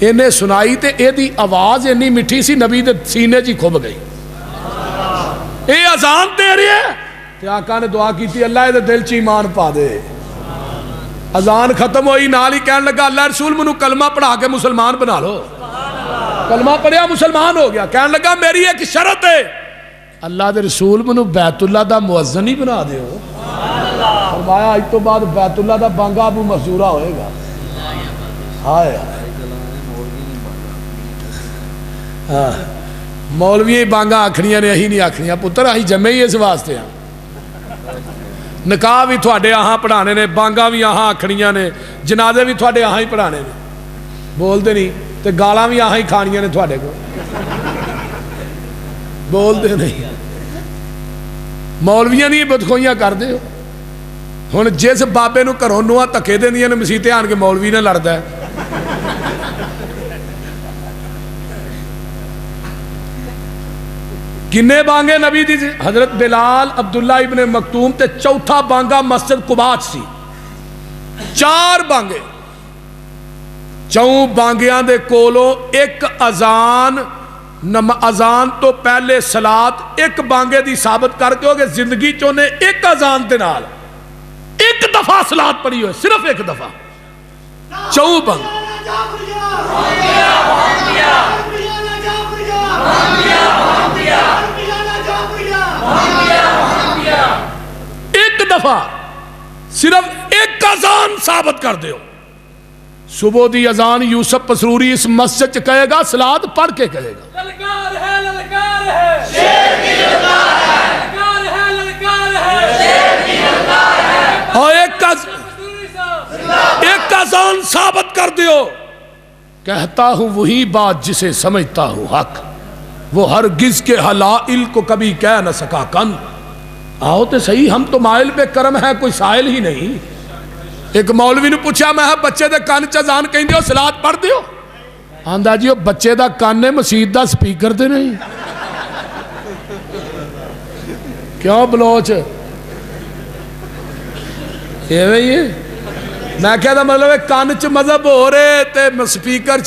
انہیں سنائی تے اے دی آواز اتنی میٹھی سی نبی دے سینے چ کھب گئی اے اذان تیری ہے تے آقا نے دعا کی تھی اللہ دے دل چ ایمان پا دے اذان ختم ہوئی نال ہی کہنے لگا اللہ رسول منو کلمہ پڑھا کے مسلمان بنا لو کلمہ پڑھیا مسلمان ہو گیا کہنے لگا میری ایک شرط ہے اللہ دے رسول منو بیت اللہ دا مؤذن ہی بنا دیو فرمایا آج تو بعد بیت اللہ دا بانگا ابو محذورہ ہوئے گا ہائے مولوی بانگا آکھنیاں نے اہی نہیں آکھنیاں پتر اہی جمعے ہی اس واسطے ہیں نکاح بھی تھوڑے آہاں پڑھانے نے بانگا بھی آہاں آکھنیاں نے جنازے بھی تھوڑے آہاں ہی پڑھانے نے بول دے نہیں تے گالاں بھی آہاں ہی کھانیاں نے تھوڑے کو بول دے نہیں مولویاں نہیں بدخوئیاں کر دے ہن جس بابے نو گھروں نواں دھکے دیندیاں نے مسیتے آن کے مولوی نے لڑدا ہے کنے بانگے نبی دی حضرت بلال عبداللہ ابن مکتوم تے چوتھا بانگا مسجد قباء سی 4 بانگے چوں بانگیاں دے کولوں ایک اذان اذان تو پہلے صلات ایک بانگے دی ثابت کر کے ہوگے زندگی چونے ایک اذان دے نال ایک دفعہ صلات پڑھی ہوئے صرف ایک دفعہ چوں بانگے ایک دفعہ صرف ایک اذان ثابت کر دیو صبح دی اذان یوسف پسروری اس مسجد چ کہے گا صلات پڑھ کے کہے گا للکار ہے شیر کی للکار ہے للکار ہے شیر کی للکار ہے اور ایک اذان ثابت کر دیو کہتا ہوں وہی بات جسے سمجھتا ہوں حق وہ ہرگز کے حلائل کو کبھی کہہ نہ سکا کن آؤ تو صحیح ہم تو مائل پہ کرم ہے کوئی سائل ہی نہیں ایک مولوی نے پوچھا میں بچے دے کان چ اذان کہیں دیو صلات پڑھ دیو آندا جی وہ بچے دا کان نے مسجد دا سپیکر تے نہیں کیوں بلوچ ایویں ہی میں کہتا مطلب ہے کان چ مذہب ہو رہے تے سپیکر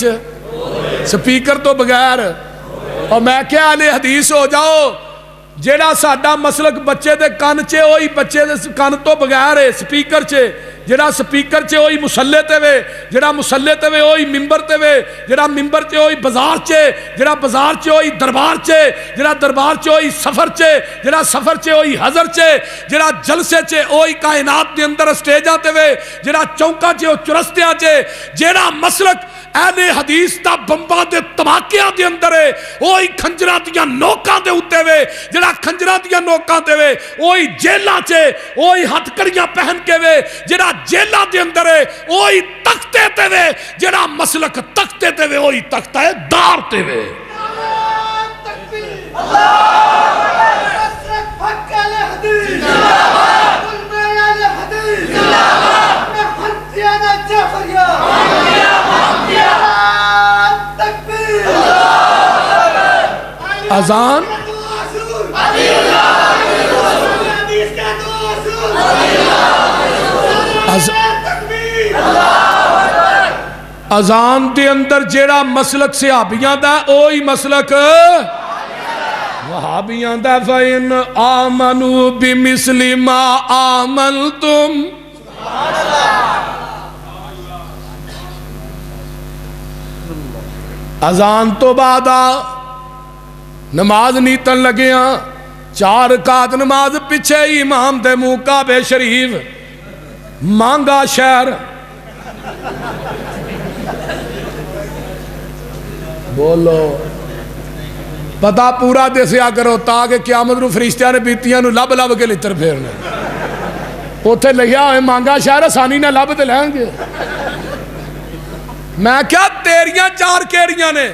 سپیکر تو بغیر اور میں کیا اہل حدیث ہو جاؤ جیڑا ساڈا مسلک بچے دے کان چے ہوئی بچے دے کان تو بغیر ہے سپیکر چے جڑا سپیکر چے ہوئی مسلے تے وے جڑا مسلے تے وے ہوئی ممبر تے وے جڑا ممبر چے ہوئی بازار چے جڑا بازار چے ہوئی دربار چے جڑا دربار چے ہوئی سفر چے جڑا سفر چے ہوئی حضر چے جڑا جلسے چے ہوئی کائنات دے اندر اسٹیجاں تے وے جڑا چونکا چے ہو چرستیاں چے جڑا مسلک اہل حدیث دا بمبا دے تماکیاں دے اندر ہے وہی کھنجراں دیاں نوکاں دے اوتے وے جڑا کھنجراں دیاں نوکاں تے وے وہی جیلاں چے وہی ہتھ کڑیاں پہن کے وے جڑا جیلاں دے اندر ہے وہی تختے تے وے جڑا مسلک تختے تے وے وہی تختہ ہے دار تے وے اذان اذان دے اندر جیڑا مسلک صحابیاں دا اوہی مسلک وہابیاں دا فَإِنْ آمَنُوا بِمِثْلِ مَا آمَنْتُمْ اذان تو بعد نماز نیتن لگے ہاں 4 رکعت نماز پیچھے امام دے منہ کعبے شریف مانگا شہر بولو پتا پورا دسیا کرو تاکہ قیامت نو فرشتیاں نے بیتیاں نو لب لب کے لتر پھیرنے اتنے لکھیا ہوئے مانگا شہر آسانی نہ لب تے لین گے. میں کیا تیریاں چار کیڑیاں نے.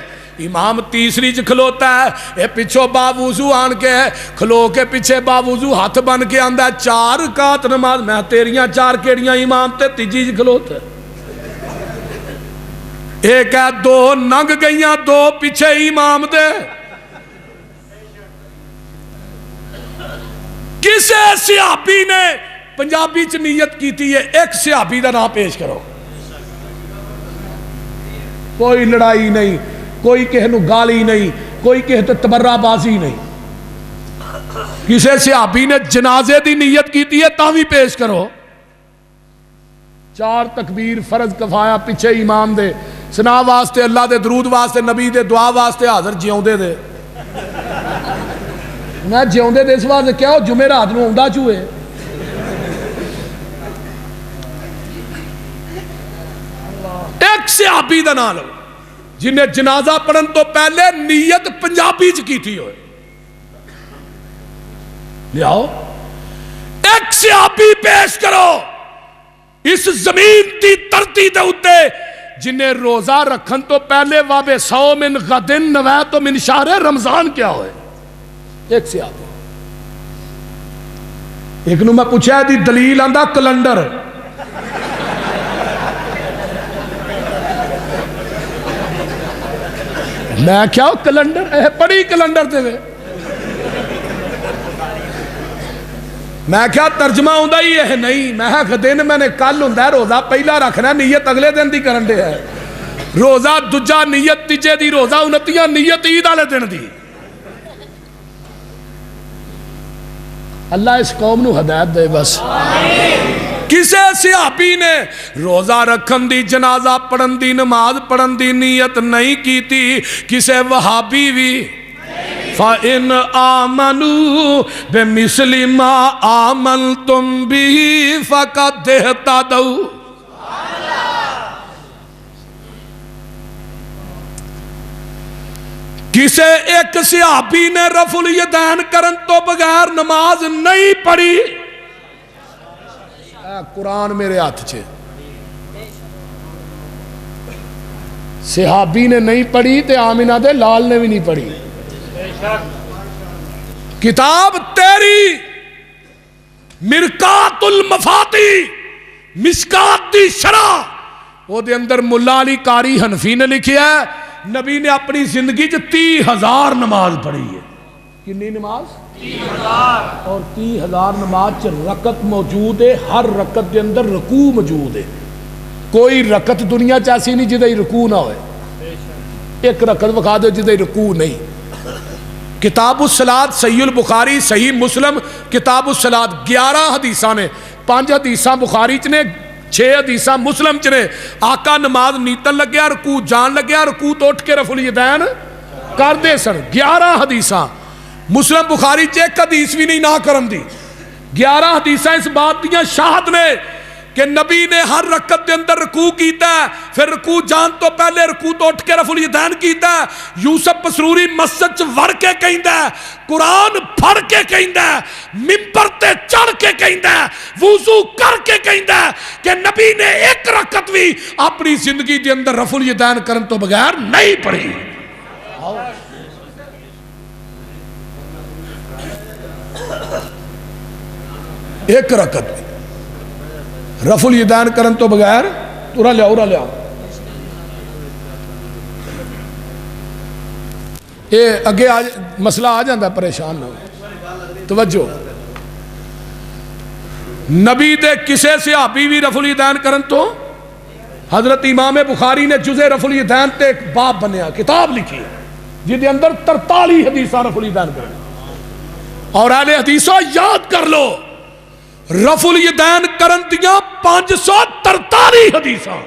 امام تیسری چ کھلوتا ہے، اے پچھو باوضو آن کے کھلو کے پیچھے باوضو ہاتھ بن کے آندا ہے 4 رکعت نماز. میں تیریاں چار کیڑیاں امام تے تیجی چ کھلوتا ہے. ایک ہے 2 ننگ گئیاں 2 پیچھے امام دے. کسے صحابی نے پنجابی چ نیت کیتی ہے؟ ایک صحابی دا نام پیش کرو. کوئی لڑائی نہیں، کوئی کہے نو گالی نہیں، کوئی کہے تو تبرہ بازی نہیں. کسے صحابی نے جنازے دی نیت کیتی ہے تاوی پیش کرو. 4 تکبیر فرض کفایا پیچھے امام دے، سنا واسطے اللہ دے، درود واسطے نبی دے، دعا واسطے حاضر جیوں دے دے. میں جیوں دے دے اس واسطے کیا ہو جمعرات نو ہوندا چوئے. ایک صحابی دا نام لو جنہیں جنازہ پڑھن تو پہلے نیت پنجابی چ کیتی ہوئے. لیاؤ ایک صحابی پیش کرو اس زمین دی دھرتی دے اوتے جنہیں روزہ رکھن تو پہلے وابے سو من غدن نویت من شہر رمضان کیا ہوئے. ایک صحابی. ایک نو میں پوچھا دی دلیل آندا کلنڈر. میں کیا ہو کلنڈر پڑھی کلنڈر تے وے. میں کیا ترجمہ ہوندہ ہی ہے نہیں. میں دن میں نے کل ہوندہ ہے روزہ پہلا رکھنا ہے نیت اگلے دن دی کرن دے ہے. روزہ دجا نیت تیجے دی، روزہ 29 نیت عید والے دن دی. اللہ اس قوم نو ہدایت دے بس. کسے صحابی نے روزہ رکھن دی، جنازہ پڑھن دی، نماز پڑھن دی نیت نہیں کی تھی. کسے وہابی بھی فَإِنْ آمَنُوا بِمِثْلِ مَا آمَنْتُمْ بِهِ فَقَدْ اهْتَدَوْا. کسے ایک صحابی نے رفع الیدین کرن تو بغیر نماز نہیں پڑھی. قرآن میرے ہاتھ چھے. صحابی نے نہیں پڑھی تے آمینہ دے لال نے بھی نہیں پڑھی. کتاب تیری مرکات المفاتی مشکات دی شرح وہ دے اندر ملا علی قاری حنفی نے لکھیا ہے نبی نے اپنی زندگی 30,000 نماز پڑھی ہے. کنی نماز؟ 30,000. اور 30,000 نماز رکعت موجود ہے. ہر رکعت دے اندر رکوع موجود ہے. کوئی رکعت دنیا چاسی نہیں جدے رکوع نہ ہوئے. ایک رکعت بکھا دو جدے رکوع نہیں. کتاب الصلاۃ صحیح البخاری صحیح مسلم کتاب الصلاۃ 11 حدیثاں نے. 5 حدیثاں بخاری چ نے 6 حدیثاں مسلم چ نے. آقا نماز نیتن لگیا رکوع جان لگیا رکوع تو اٹھ کے رفع الیدین کر دے سن. 11 حدیثاں مسلم بخاری چ ایک حدیث بھی نہیں نہ کرن دی. 11 حدیثاں اس بات دیاں شاہد نے کہ نبی نے ہر رکعت دے اندر رکوع کیتا ہے. پھر رکوع جان تو پہلے رکوع تو اٹھ کے رفع الیدین کیتا ہے. یوسف پسروری مسجد چ وڑ کے کہندا ہے، قرآن پڑھ کے کہندا ہے، منبر تے چڑھ کے کہندا ہے، وضو کر کے کہندا ہے کہ نبی نے ایک رکعت بھی اپنی زندگی دے اندر رفع الیدین کرن تو بغیر نہیں پڑھی. ایک رکعت بھی رفع الیدین کرن تو بغیر. تو رہ لیا اے اگے مسئلہ آ جاندہ پریشان نہ ہو. توجہ نبی دے کسے صحابی بھی رفع الیدین کرن تو حضرت امام بخاری نے جزء رفع الیدین تے ایک باب بنیا کتاب لکھی جدے اندر 43 حدیثاں رفع الیدین کرن. اور اہل حدیثوں یاد کر لو رفع الیدین کرن دیاں 543 حدیثاں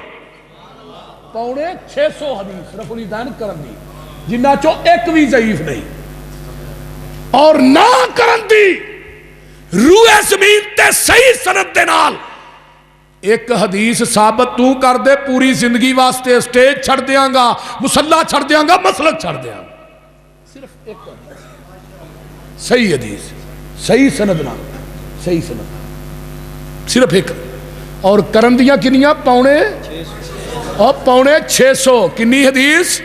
پونے 600 حدیث رفع الیدین کرن دی جنہ چو ایک بھی ضعیف نہیں. اور نہ کرن دی روح زمین تے صحیح سند دے نال ایک حدیث ثابت تو کر دے پوری زندگی واسطے سٹیج چھڑ دیاں گا مسلح چھڑ دیاں گا مسلک چھڑ دیاں گا. صرف ایک حدیث صحیح حدیث صحیح سند نہ صحیح سند صرف ایک. اور کرن دیاں کنیاں پونے اور پونے 600. کنی حدیث؟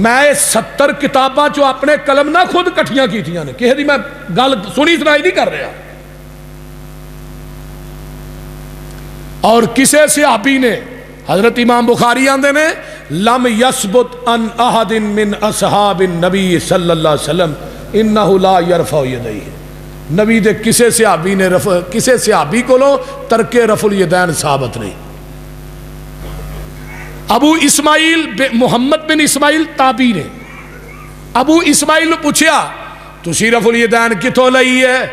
میں 70 کتاباں جو اپنے قلم نہ خود کٹھیاں کیتیاں نے. کہہ دی میں گل سنی سنائی نہیں کر رہا. اور کسے صحابی نے حضرت امام بخاری آندے نے لم یثبت ان احد من اصحاب النبی صلی اللہ علیہ وسلم انہ لا یرفع یدیہ. نبی دے کسے صحابی نے کسے صحابی کو لو ترک رفع الیدین ثابت نہیں. ابو اسماعیل محمد بن اسماعیل تابعی نے ابو اسماعیل نے پوچھا تسی رفع الیدین کتوں لئی ہے؟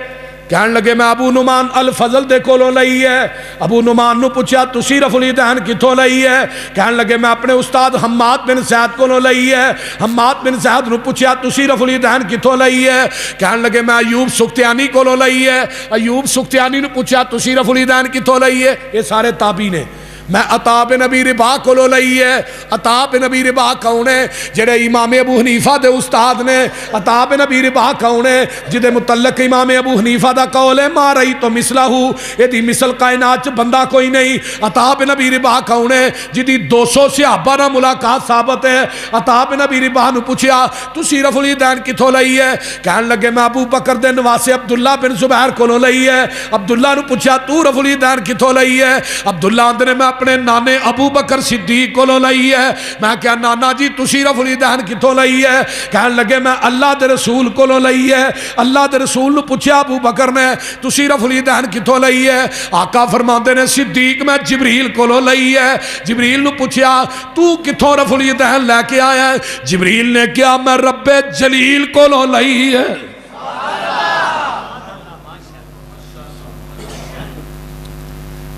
کہنے لگے میں ابو نعمان الفضل دے کولوں لئی ہے. ابو نعمان نو پوچھا تسی رفع الیدین کتوں لئی ہے؟ کہنے لگے میں اپنے استاد حماد بن زید کولوں لئی ہے. حماد بن زید نو پوچھا تسی رفع الیدین کتوں لئی ہے؟ کہنے لگے میں ایوب سختیانی کولوں لئی ہے. ایوب سختیانی نو پوچھا تسی رفع الیدین کتوں لئی ہے؟ یہ سارے تابعی نے. میں عطا بن ابی رباح کولوں لئی ہے. عطا بن ابی رباح کون ہے؟ جڑے امام ابو حنیفہ دے استاد نے. عطا بن ابی رباح کون ہے؟ جدے متعلق امام ابو حنیفہ دا قول ہے ما رأیت مثلہ، ایدی مثل کائنات چ بندہ کوئی نہیں. عطا بن ابی رباح کون ہے؟ جدی 200 صحابہ نال ملاقات ثابت ہے. عطا بن ابی رباح نو پوچھیا تسی رفع الیدین کتھوں لئی ہے؟ کہن لگے میں ابو بکر دے نواسے عبداللہ بن زبیر کولوں لئی ہے. عبداللہ نو پوچھیا تو رفع الیدین کتھوں لئی ہے؟ عبداللہ آندے نے میں اپنے نانے ابو بکر صدیق کولوں لئی ہے. میں کہا نانا جی تسی رفع الیدین کتھوں لئی ہے؟ کہن لگے میں اللہ دے رسول کولوں لئی ہے. اللہ دے رسول نو پوچھیا ابو بکر نے تسی رفع الیدین کتھوں لئی ہے؟ آقا فرماندے نے صدیق میں جبریل کولوں لئی ہے. جبریل نو پوچھیا تو کتھوں رفع الیدین لے کے آیا ہے؟ جبریل نے کہا میں رب جلیل کولوں لئی ہے.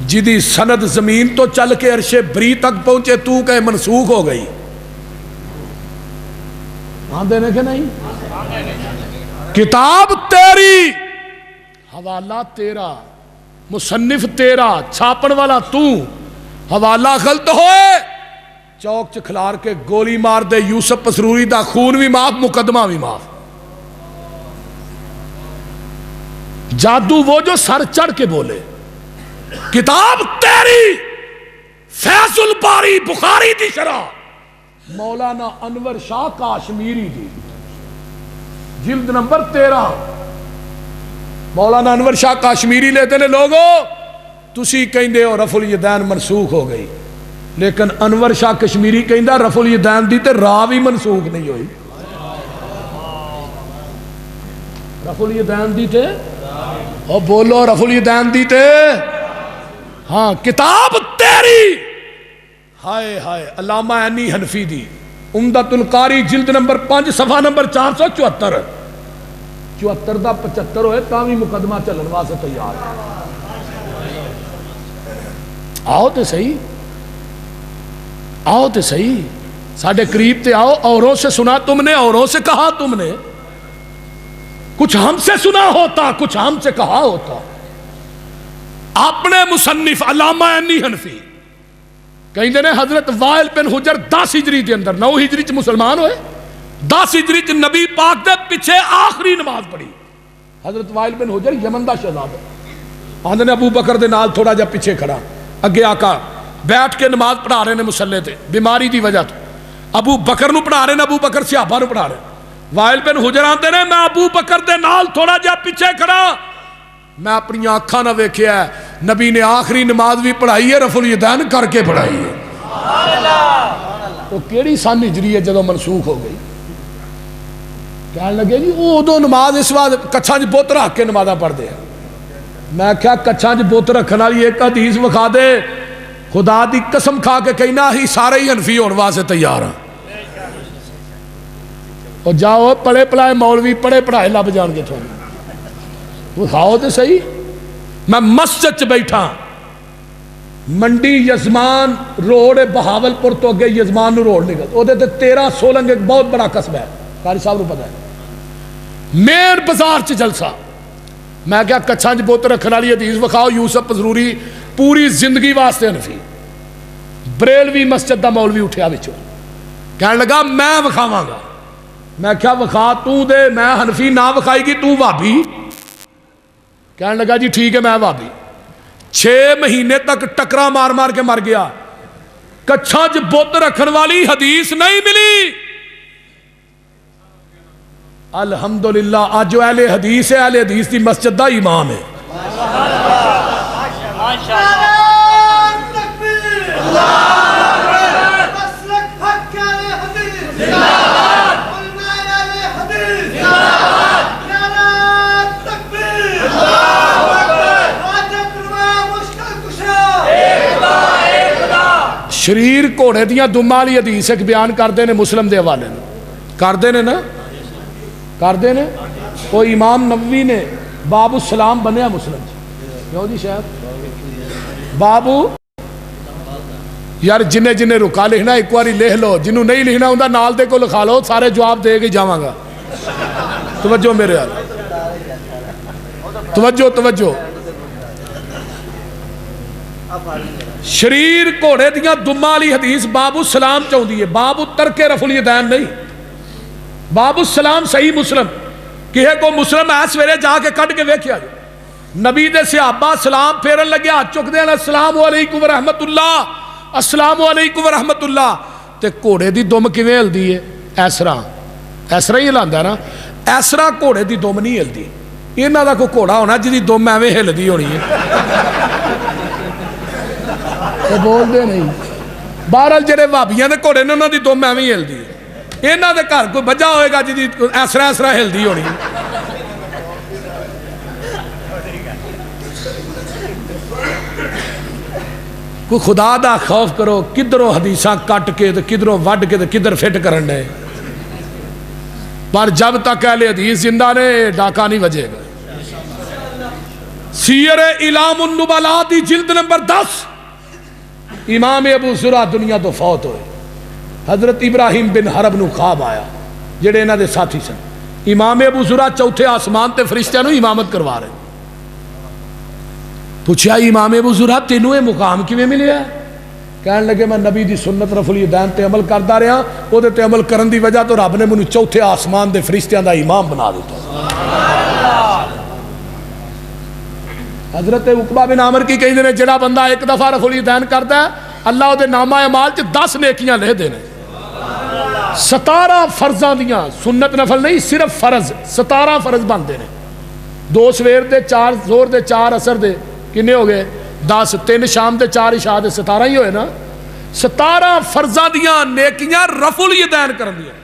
جدی سند زمین تو چل کے عرش بری تک پہنچے تو کہ منسوخ ہو گئی. آندے نے کہ نہیں؟ کتاب تیری، حوالہ تیرا، مصنف تیرا، چھاپن والا تو، حوالہ غلط ہوئے چوک چ کھلار کے گولی مار دے. یوسف پسروری دا خون بھی معاف، مقدمہ بھی معاف. جادو وہ جو سر چڑھ کے بولے. کتاب تیری، فیض الباری بخاری دی شرح مولانا انور شاہ کاشمیری دی، جلد نمبر 13. مولانا انور شاہ کاشمیری لیتے نے لوگوں تسی کہندے ہو رفع الیدین منسوخ ہو گئی، لیکن انور شاہ کشمیری کہندا رفع الیدین دی تے راہ بھی منسوخ نہیں ہوئی. رفع الیدین دی تے او بولو رفع الیدین دی تے ہاں کتاب تیری. ہائے ہائے علامہ عینی حنفی دی عمدۃ القاری جلد نمبر 5 صفحہ نمبر 474. 74 دا 75 ہوئے تاوی مقدمہ چلن واسطے تیار. آؤ تے صحیح، آؤ تے صحیح، ساڑھے قریب تے آؤ. اوروں سے سنا تم نے، اوروں سے کہا تم نے. کچھ ہم سے سنا ہوتا، کچھ ہم سے کہا ہوتا. اپنے مصنف علامہ عینی حنفی کہیں نے حضرت وائل بن حجر 10 ہجری دے اندر 9 ہجری چ مسلمان ہوئے، 10 ہجری چ نبی پاک دے پیچھے آخری نماز پڑھی. حضرت وائل بن حجر یمن دا شہزادہ آندے نے ابو بکر دے نال تھوڑا جا پیچھے کھڑا. اگے آقا بیٹھ کے نماز پڑھا رہے نے مصلے تے بیماری دی وجہ تو. ابو بکر نو پڑھا رہے نے، ابو بکر صحابہ نو پڑھا رہے. وائل بن حجر آندے نے میں ابو بکر دے نال تھوڑا جا پیچھے کھڑا، میں اپنی آنکھاں نہ ویکھیا ہے نبی نے آخری نماز بھی پڑھائی ہے، رفع الیدین کر کے پڑھائی ہے. وہ کیڑی سن ہجری ہے جدو منسوخ ہو گئی؟ کہنے لگے جی وہ ادو نماز اس وقت کچھاں چ بت رکھ کے نمازاں پڑھتے ہیں. میں کیا کچھاں چ بت رکھنے والی ایک حدیث وکھا دے، خدا دی قسم کھا کے کہنا ہی سارے ہی حنفی ہونے واسطے تیار ہیں. اور جاؤ پڑھے پڑھائے مولوی پڑھے پڑھائے لب جان گے تھوڑے. وہ کھاؤ تو صحیح. میں مسجد چ بیٹھا، منڈی یزمان روڈ بہاول پور تو اگے یزمان روڈ نکل، وہ 13 سولنگ ایک بہت بڑا قصبہ ہے، قاری صاحب کو پتا ہے. مین بازار چ جلسہ. میں کیا کچھاں چ بت رکھنے والی حدیث وکھاؤ. یوسف پسروری پوری زندگی واسطے حنفی، بریلوی مسجد دا مولوی اٹھیا وچوں، کہنے لگا میں وکھاواں گا. میں کیا وکھا تو دے، میں حنفی نہ وکھائی گی تو وہابی. کہنے لگا جی ٹھیک ہے میں وہابی. 6 مہینے تک ٹکرا مار مار کے مر گیا. کچھاں چ بت رکھن والی حدیث نہیں ملی. الحمدللہ اج جو اہل حدیث ہے، اہل حدیث کی مسجد دا امام ہے. شریر گھوڑے دیاں دماں والی حدیث ایک بیان کرتے ہیں مسلم دے حوالے کرتے ہیں نا، کرتے ہیں. وہ امام نووی نے باب السلام بنیا مسلم کیوں جی شاید بابو یار جنہیں جنہیں رکا لکھنا ایک باری لکھ لو، جنہوں نہیں لکھنا ہوں نال دے کو لکھا لو، سارے جواب دے کے جاواں گا. توجہ میرے حال، توجہ توجہ. شریر گھوڑے دیاں دماں والی حدیث باب السلام چاہتی ہے، باب ترک رفع الیدین نہیں. باب السلام صحیح مسلم کہے کو مسلم ہے سویرے جا کے کٹ کے ویکھیا جائے. نبی دے صحابہ سلام پھیرن لگے ہاتھ چک دے السلام علیکم ورحمت اللہ، السلام علیکم ورحمت اللہ. تے گھوڑے دی دم کیویں ہلدی ہے؟ ایسرا ہی ہلاندا نا. ایسرا گھوڑے دی دم نہیں ہلدی. انہاں دا کوئی گھوڑا ہونا جی دم ایویں ہلدی ہونی ہے. بول دے نہیں. بہرحال جڑے بھابیاں دے گھوڑے نے انہاں دی دم ایویں ہلدی ہے. انہاں دے گھر کوئی بجا ہوئے گا جی ایسرا ایسرا ہلدی ہونی ہے. کوئی خدا دا خوف کرو. کدھروں حدیثاں کٹ کے کدھروں وڈ کے کدھر فٹ کرن دے. پر جب تک اہل حدیث زندہ نے ڈاکہ نہیں بجے گا. سیر اعلام النبلاء دی جلد نمبر 10 امام ابو زرع دنیا تو فوت ہوئے. حضرت ابراہیم بن حرب نو خواب آیا جڑے انہاں دے ساتھی سن. امام ابو زرع چوتھے آسمان تے فرشتیاں نو امامت کروا رہے. پوچھا امام ابو زرع تینوں یہ مقام کیویں ملیا؟ کہنے لگے میں نبی دی سنت رفع الیدین تے عمل کردا رہا، او دے تے عمل کرن دی وجہ تو رب نے مینوں چوتھے آسمان دے فرشتیاں دا امام بنا دیتا. حضرت عقبہ بن عامر کی کہندے نے جڑا بندہ ایک دفعہ رفع الیدین کردا ہے اللہ او دے نامہ اعمال چ 10 نیکیاں لکھ دینے. 17 فرضاں دیاں، سنت نفل نہیں صرف فرض 17 فرض بنتے ہیں. 2 سویر دے 4 زور دے 4 اثر دے کنے ہو گئے 10، 3 شام دے 4 عشاء دے 17 ہی ہوئے نا. 17 فرضاں دیاں نیکیاں رفع الیدین کرن دیاں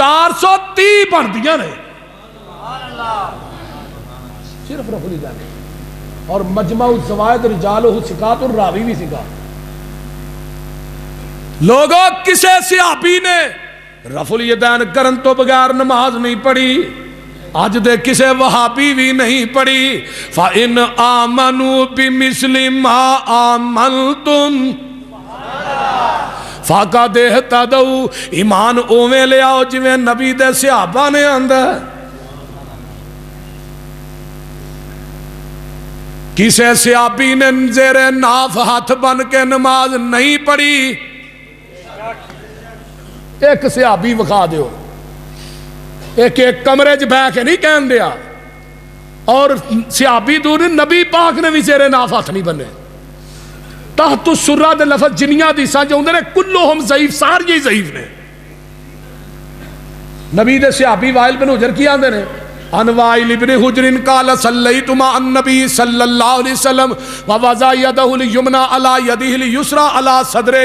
430 بن دیاں نے صرف رفع الیدین. اور مجمع الزوائد رجالہ ثقات الراوی بھی ثقات. لوگوں کسے صحابی نے رفع الیدین کرن تو بغیر نماز نہیں پڑھی، آج دے کسے وہابی بھی نہیں پڑھی. فَإِنْ آمَنُوا بِمِثْلِ مَا آمَنْتُمْ فَقَدْ اهْتَدَوْا. ایمان اوویں لے آؤ جویں نبی دے صحابہ نے آندا. کسے صحابی نے زیر ناف ہاتھ بن کے نماز نہیں پڑھی. ایک صحابی وکھا دیو، ایک کمرے چ بہ کے نہیں کہن دیا. اور صحابی دور نبی پاک نے بھی زیر ناف ہاتھ نہیں بنے. تحت السرہ دے لفظ جنیاں حدیثاں جو ہوندے نے کلہم ضعیف، سارے ہی ضعیف نے. نبی دے صحابی وائل بن حجر کی آندے نے ان وائل ابن حجر قال صلیت مع النبی صلی اللہ علیہ وسلم ووضع یدہ الیمنی علی یدہ الیسری علی صدرہ.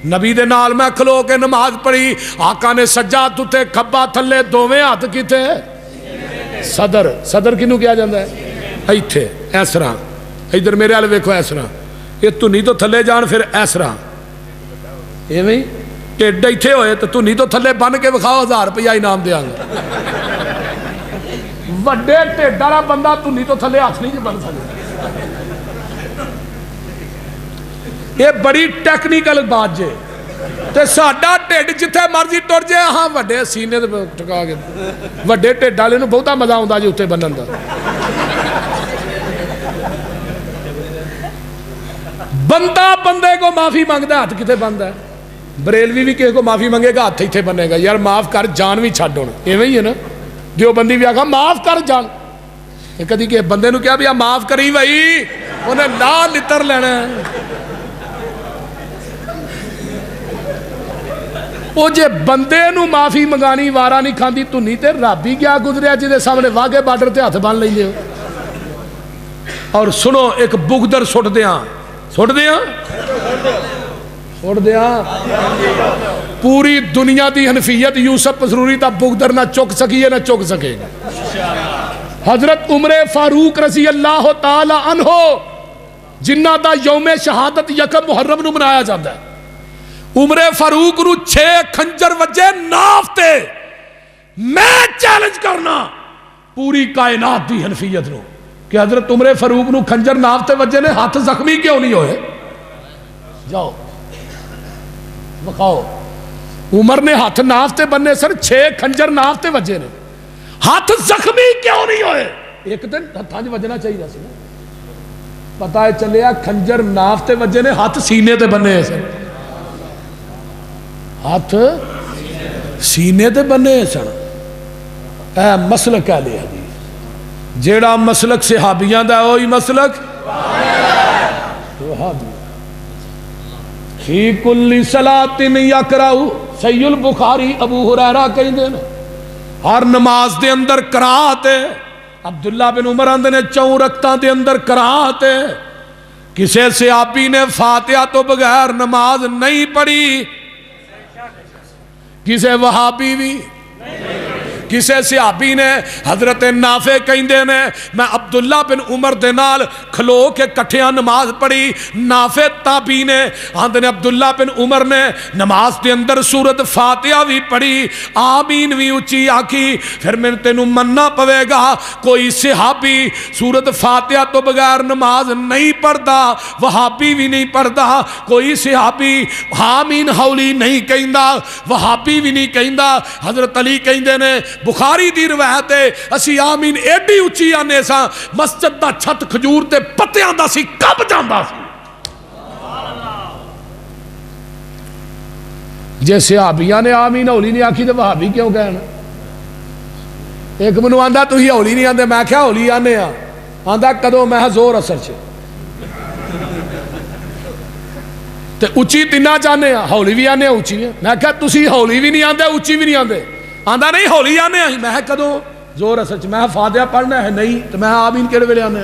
نبی دے نال میں کھلو کے نماز پڑھی، آقا نے سجاد تے کھبا تھلے دوویں ہاتھ کیتے صدر. صدر کنوں کیا جاندہ ہے؟ ایتھے ایسرا. ادھر میرے والے ویکھو ایسرا. یہ تنی تو تھلے جان پھر ایسرا ایویں ٹیڈ ایتھے ہوئے تو تنی تو تھلے بن کے وکھاؤ 1000 روپیہ انعام دیاں گا. وڈے ٹیڈ والا بندہ تنی تو تھلے ہاتھ نہیں بن سکتا. یہ بڑی ٹیکنیکل بات جے. تے ساڈا ٹیڈ جتھے مرضی ٹر جائے ہاں وڈے سینے تے ٹکا کے وڈے ٹیڈ والے نوں بہتا مزہ آوندا جی اتنے بنن دا. بندہ بندے کو معافی مانگدا ہاتھ کتے بندا ہے. بریلوی بھی کسی کو معافی منگے گا ہاتھ اتنے بنے گا. یار معاف کر جان بھی چھڈ ہن ایویں ہی ہے نا. دیوبندی بھی آکھا معاف کر جان. کدی کہ بندے نو کیا بھی معاف کری بھائی انہیں لا لتر لینا ہے. وہ جے بندے نو معافی منگانی وارا نہیں کھاندی تنی تے رب ہی کیا گزریا جے سامنے واگے بارڈر تے ہاتھ بن لیں. اور سنو ایک بغدر سٹ دیاں پوری دنیا دی حنفیت یوسف پسروری تا بغدر نہ چک سکی ہے نہ چک سکے گا. حضرت عمر فاروق رضی اللہ تعالی عنہ جنہ دا یوم شہادت یکم محرم نو منایا جاتا ہے. عمر فاروق نو 6 خنجر وجے ناف تے. میں چیلنج کرنا پوری کائنات دی حنفیت نو کہ حضرت عمر فاروق نو خنجر ناف تے وجے نے ہاتھ زخمی کیوں نہیں ہوئے؟ جاؤ بخاؤ. عمر نے ہاتھ ناف تے بننے سر 6 خنجر ناف تے وجے نے ہاتھ زخمی کیوں نہیں ہوئے؟ ایک دن ہاتھاں جو وجنا چاہیے سی. پتہ ہے چلیا خنجر ناف تے وجے نے ہاتھ سینے تے بننے سن. ہاتھ سینے تے بننے سن. اے مسلک اہل حدیث جیڑا مسلک صحابیاں دا وہی مسلک وہابی. فی کل صلاۃ یقرأ صحیح البخاری ابو ہریرہ کہندے نے ہر نماز دے اندر قرات ہے. عبداللہ بن عمر آندے نے 4 رکعتاں دے اندر قرات ہے. کسے صحابی نے فاتحہ تو بغیر نماز نہیں پڑھی. کسے وہابی بھی کسے صحابی نے حضرت نافع کہندے نے میں عبداللہ بن عمر دے نال کھلو کے کٹھیاں نماز پڑھی. نافع تابعی نے آندے نے عبداللہ بن عمر نے نماز دے اندر سورت فاتحہ بھی پڑھی آمین بھی اچھی آکی. پھر میں تینوں مننا پوے گا کوئی صحابی سورت فاتحہ تو بغیر نماز نہیں پڑھدا وہابی بھی نہیں پڑھدا. کوئی صحابی آمین ہولی نہیں کہندا وہابی بھی نہیں کہندا. حضرت علی کہندے نے بخاری دی روایت ہے اسی آمین ایڈی اچھی آنے سا مسجد دا چھت کھجور تے پتیاں دا سی کب جاندا سی. جے صحابیاں نے آمین ہولی نہیں آکھی تو وہابی کیوں کہنا؟ ایک منو آندہ تو ہی ہولی نہیں آندے میں کیا ہولی آنے آندہ کدو میں زور اثر چھے تے اچھی تینہ جانے ہولی بھی آنے اچھی ہے. میں کہا تسی ہولی بھی نہیں آندے اچھی بھی نہیں آندے. آندہ نہیں ہولی آنے میں کدو زور اثر چھے میں فاتحہ پڑھنا ہے نہیں تو میں آمین کیڑے ویلے آنے.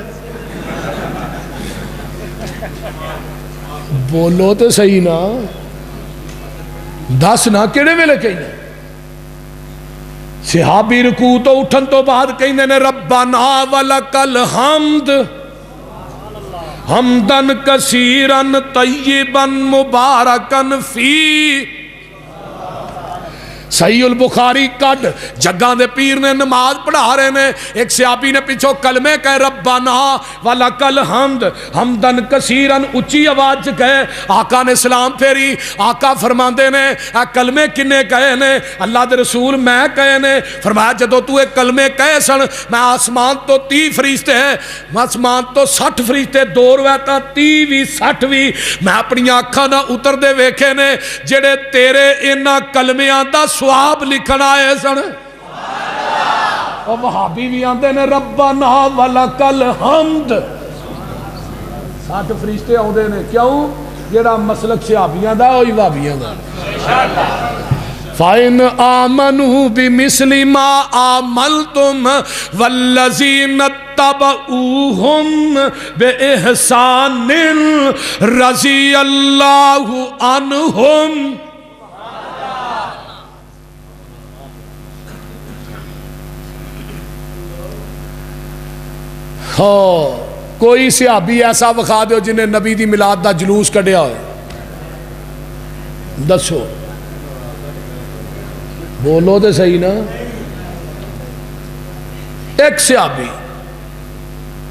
بولو تو صحیح نا دس نا کیڑے ویلے کہنے. صحابی رکوع تو اٹھن تو بعد کہنے نے ربنا ولکل حمد حمدن کثیرن طیبن مبارکن فی. صحیح البخاری کڈ جگہ دے پیر نے نماز پڑھا رہے نے ایک صحابی نے پیچھو کلمے کہے ربنا ولکل حمد حمدن کثیرن اچھی آواز کہے. آقا نے سلام پھیری. آقا فرماندے نے اے کلمے کنے کہے نے؟ اللہ دے رسول میں کہے نے. فرمایا جدو تو ایک کلمے کہے سن میں آسمان تو 30 فرشتے ہیں آسمان تو 60 فرشتے 2 روایتاں 30 بھی 60 بھی میں اپنی آنکھاں نہ اتر دے ویکھے نے جڑے تیرے انہاں کلمیاں دا سواب لکھنا ہے سن. اور وہابی بھی آندے نے ربنا ولکل حمد 60 فرشتے آندے نے. کیوں؟ جڑا مسلک صحابیاں دا وہی وہابیاں دا. فَإِنْ آمَنُوا بِمِثْلِ مَا آمَنْتُمْ وَالَّذِينَ اتَّبَعُوهُمْ بِإِحْسَانٍ رَضِيَ اللَّهُ عَنْهُمْ. کوئی صحابی ایسا وکھا دیو جنہیں نبی دی میلاد دا جلوس کڈیا ہوئے دسو. بولو تو صحیح نا. ایک صحابی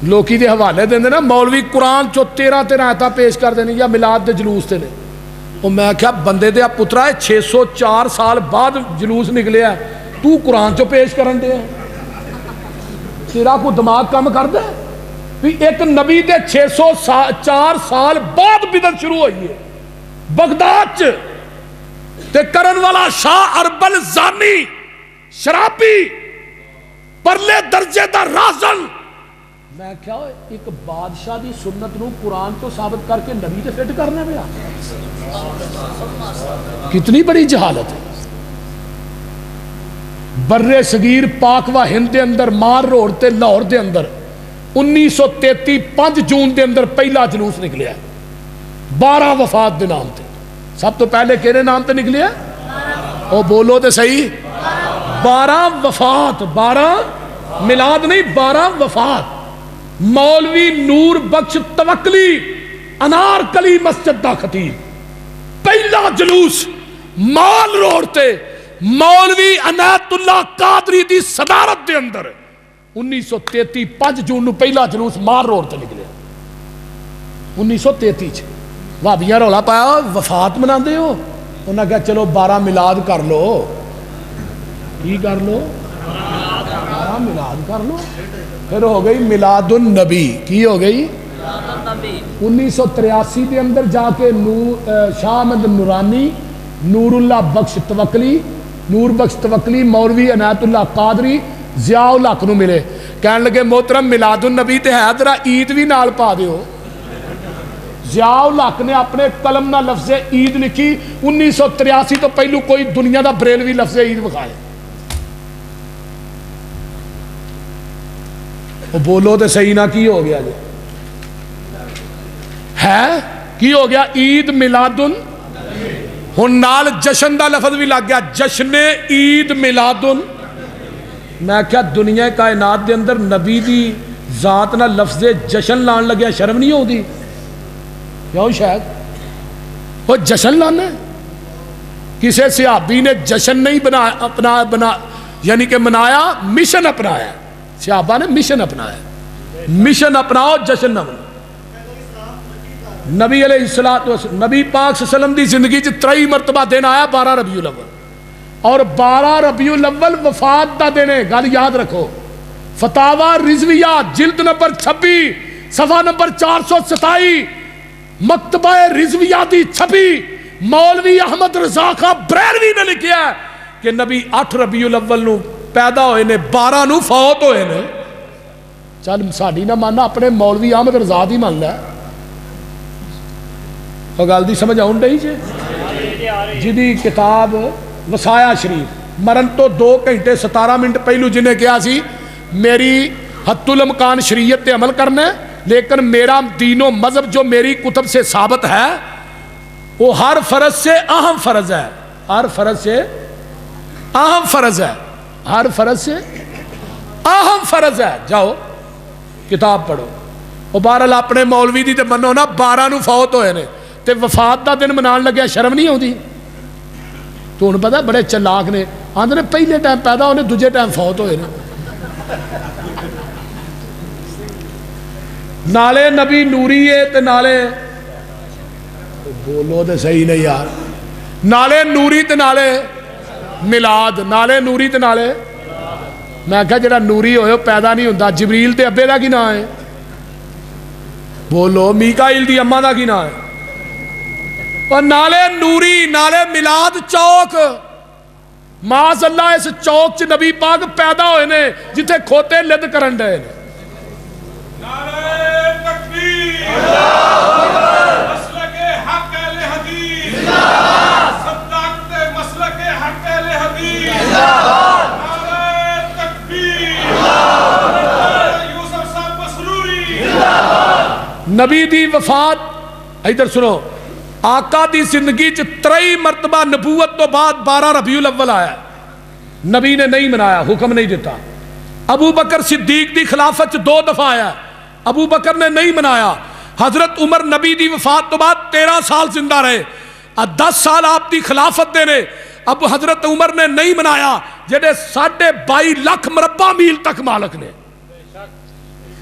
لوکی دے حوالے دیں نا مولوی قرآن چو 13 آیتاں پیش کر دیں یا میلاد دے جلوس تے نے. اور میں کہا بندے دے پترا ہے 604 سال بعد جلوس نکلے ہے تو قرآن چو پیش کرن دے ہیں. تیرا کو دماغ کم کر دے بھی ایک نبی دے 604 سال بعد بدعت شروع ہوئی ہے بغداد چ تے کرن والا شاہ اربل زانی شرابی پرلے درجے دا رازن میں کیا ایک بادشاہ دی سنت نو قرآن تو ثابت کر کے نبی تے فٹ کرنا پیا، کتنی بڑی جہالت ہے۔ برے صغیر پاک و ہند دے اندر مار روڈ تے لاہور دے اندر 1933 5 جون دے اندر پہلا جلوس نکلیا 12 وفات دے نام تے۔ سب تو پہلے کہنے نام تے نکلیا؟ او بولو تے صحیح، 12 وفات، 12 میلاد نہیں، 12 وفات۔ مولوی نور بخش توکلی انارکلی مسجد دا خطیب، پہلا جلوس مال روڈ تے مولوی عنایت اللہ قادری دی صدارت دے اندر 1933 5 جون نو پہلا جلوس مال روڈ تے نکلیا 1933 بھابیاں رولا پایا وفات مناندے ہو، انہاں کہا چلو 12 میلاد کر لو، کی کر لو؟ 12 میلاد کر لو۔ پھر ہو گئی میلاد النبی، کی ہو گئی؟ 1983 دے اندر جا کے شاہ احمد نورانی، نور اللہ بخش توکلی، نور بخش توکلی، مولوی عنایت اللہ قادری، ضیاء الحق نو ملے، کہنے لگے محترم میلاد النبی تے ہے ذرا عید بھی نال پا دیو۔ ضیاء الحق نے اپنے قلم نہ لفظ عید لکھی، 1983 تو پہلو کوئی دنیا دا بریلوی لفظ عید بکھائے۔ بولو تو صحیح نہ کی ہو گیا جی ہے کی ہو گیا؟ عید میلاد ہن نال جشن دا لفظ بھی لگ گیا، جشن عید میلاد۔ میں کیا دنیا کائنات دے اندر نبی دی ذات نہ لفظ جشن لان لگیا شرم نہیں ہوتی؟ کیوں شاید وہ جشن لانا ہے؟ کسی صحابی نے جشن نہیں بنا یعنی کہ منایا، مشن اپنایا، صحابہ نے مشن اپنایا، مشن اپناؤ جشن نہ مناؤ۔ نبی علیہ السلام، نبی پاک صلی اللہ علیہ وسلم دی زندگی چ 3 مرتبہ دن آیا 12 ربیع الاول، اور 12 ربیع الاول وفات دا دن ہے، گل یاد رکھو۔ فتاوی رضویہ جلد نمبر 26 صفحہ نمبر 427 مکتبہ رضویہ دی چھپی مولوی احمد رضا خان بریلوی نے لکھیا ہے کہ نبی 8 ربیع الاول نو پیدا ہوئے نے، 12 نو فوت ہوئے نے۔ چل ساڈی نہ ماننا، اپنے مولوی احمد رضا دی مان لے، وہ گل دی سمجھ آؤں ڈئی جے؟ جدی کتاب وصایا شریف مرن تو 2 گھنٹے 17 منٹ پہلو جنہیں کیا سی میری حت الامکان شریعت تے عمل کرنا ہے، لیکن میرا دین و مذہب جو میری کتب سے ثابت ہے وہ ہر فرض سے اہم فرض ہے، ہر فرض سے اہم فرض ہے، ہر فرض سے اہم فرض ہے۔ جاؤ کتاب پڑھو۔ وہ بہرحال اپنے مولوی دی تے منو نا، 12 نو فوت ہوئے نے تے وفات دا دن منان لگیا شرم نہیں ہوندی؟ تو انہوں پتا بڑے چلاک نے، آندھے نے پہلے ٹائم پیدا ہونے دوجے ٹائم فوت ہوئے نے۔ نالے نبی نوری ہے تے نالے بولو تے صحیح نہیں یار، نالے نوری تے نالے میلاد، نالے نوری تے نالے میں کہا جڑا نوری ہوئے پیدا نہیں ہوندہ، جبریل تے ابے دا کی نہ ہے؟ بولو میکائیل دی اماں دا کی نہ ہے؟ اور نالے نوری نالے میلاد چوک، معاذ اللہ اس چوک چ نبی پاک پیدا ہوئے نے جتھے کھوتے لد کرن ڈے نے۔ نعرہ تکبیر، مسلک حق اہل حدیث، صداقت مسلک حق اہل حدیث، نعرہ تکبیر، یوسف صاحب مسروری۔ نبی دی وفات ادھر سنو، آقا دی زندگی چ 3 مرتبہ نبوت تو بعد 12 ربیع الاول آیا، نبی نے نہیں منایا، حکم نہیں دیتا۔ ابو بکر صدیق دی خلافت 2 دفعہ آیا، ابو بکر نے نہیں منایا۔ حضرت عمر نبی دی وفات تو بعد 13 سال زندہ رہے، 10 سال آپ دی خلافت دے رہے، اب حضرت عمر نے نہیں منایا جڑے 22.5 لاکھ مربع میل تک مالک نے،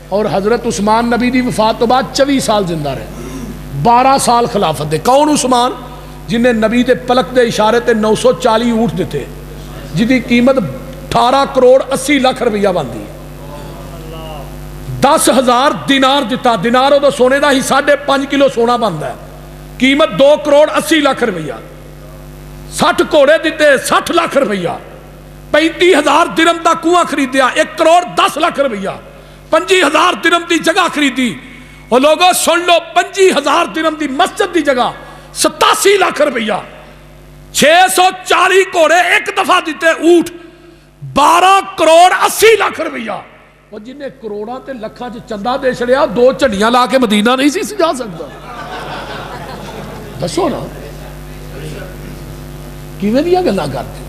اور حضرت عثمان نبی دی وفات تو بعد 24 سال زندہ رہے، 12 سال خلافت دے۔ کون عثمان؟ جنہیں نبی دے پلک دے اشارے تے 940 اونٹ دیتے، جدی قیمت 18 کروڑ 80 لاکھ روپیہ باندھی، 10,000 دینار دیتا، دینار ہو تو سونے دا ہی 5.5 کلو سونا باندھا ہے، قیمت 2 کروڑ 80 لاکھ روپیہ، 60 گھوڑے دیتے 60 لاکھ روپیہ، 35,000 درہم دا کنواں خریدیا 1 کروڑ 10 لاکھ روپیہ، 25,000 درہم دی جگہ خریدی. اور لوگوں سن لو 25,000 درہم دی مسجد دی جگہ 87 لاکھ روپیہ. 640 گھوڑے ایک دفعہ دیتے اونٹ 12 کروڑ 80 لاکھ روپیہ. اور جنہیں کروڑاں تے لکھاں چندہ دے چھڑیا 2 جھنڈیاں لا کے مدینہ نہیں سی سجا سکتا. دسو نا کیویں دیا گلاں کرتے.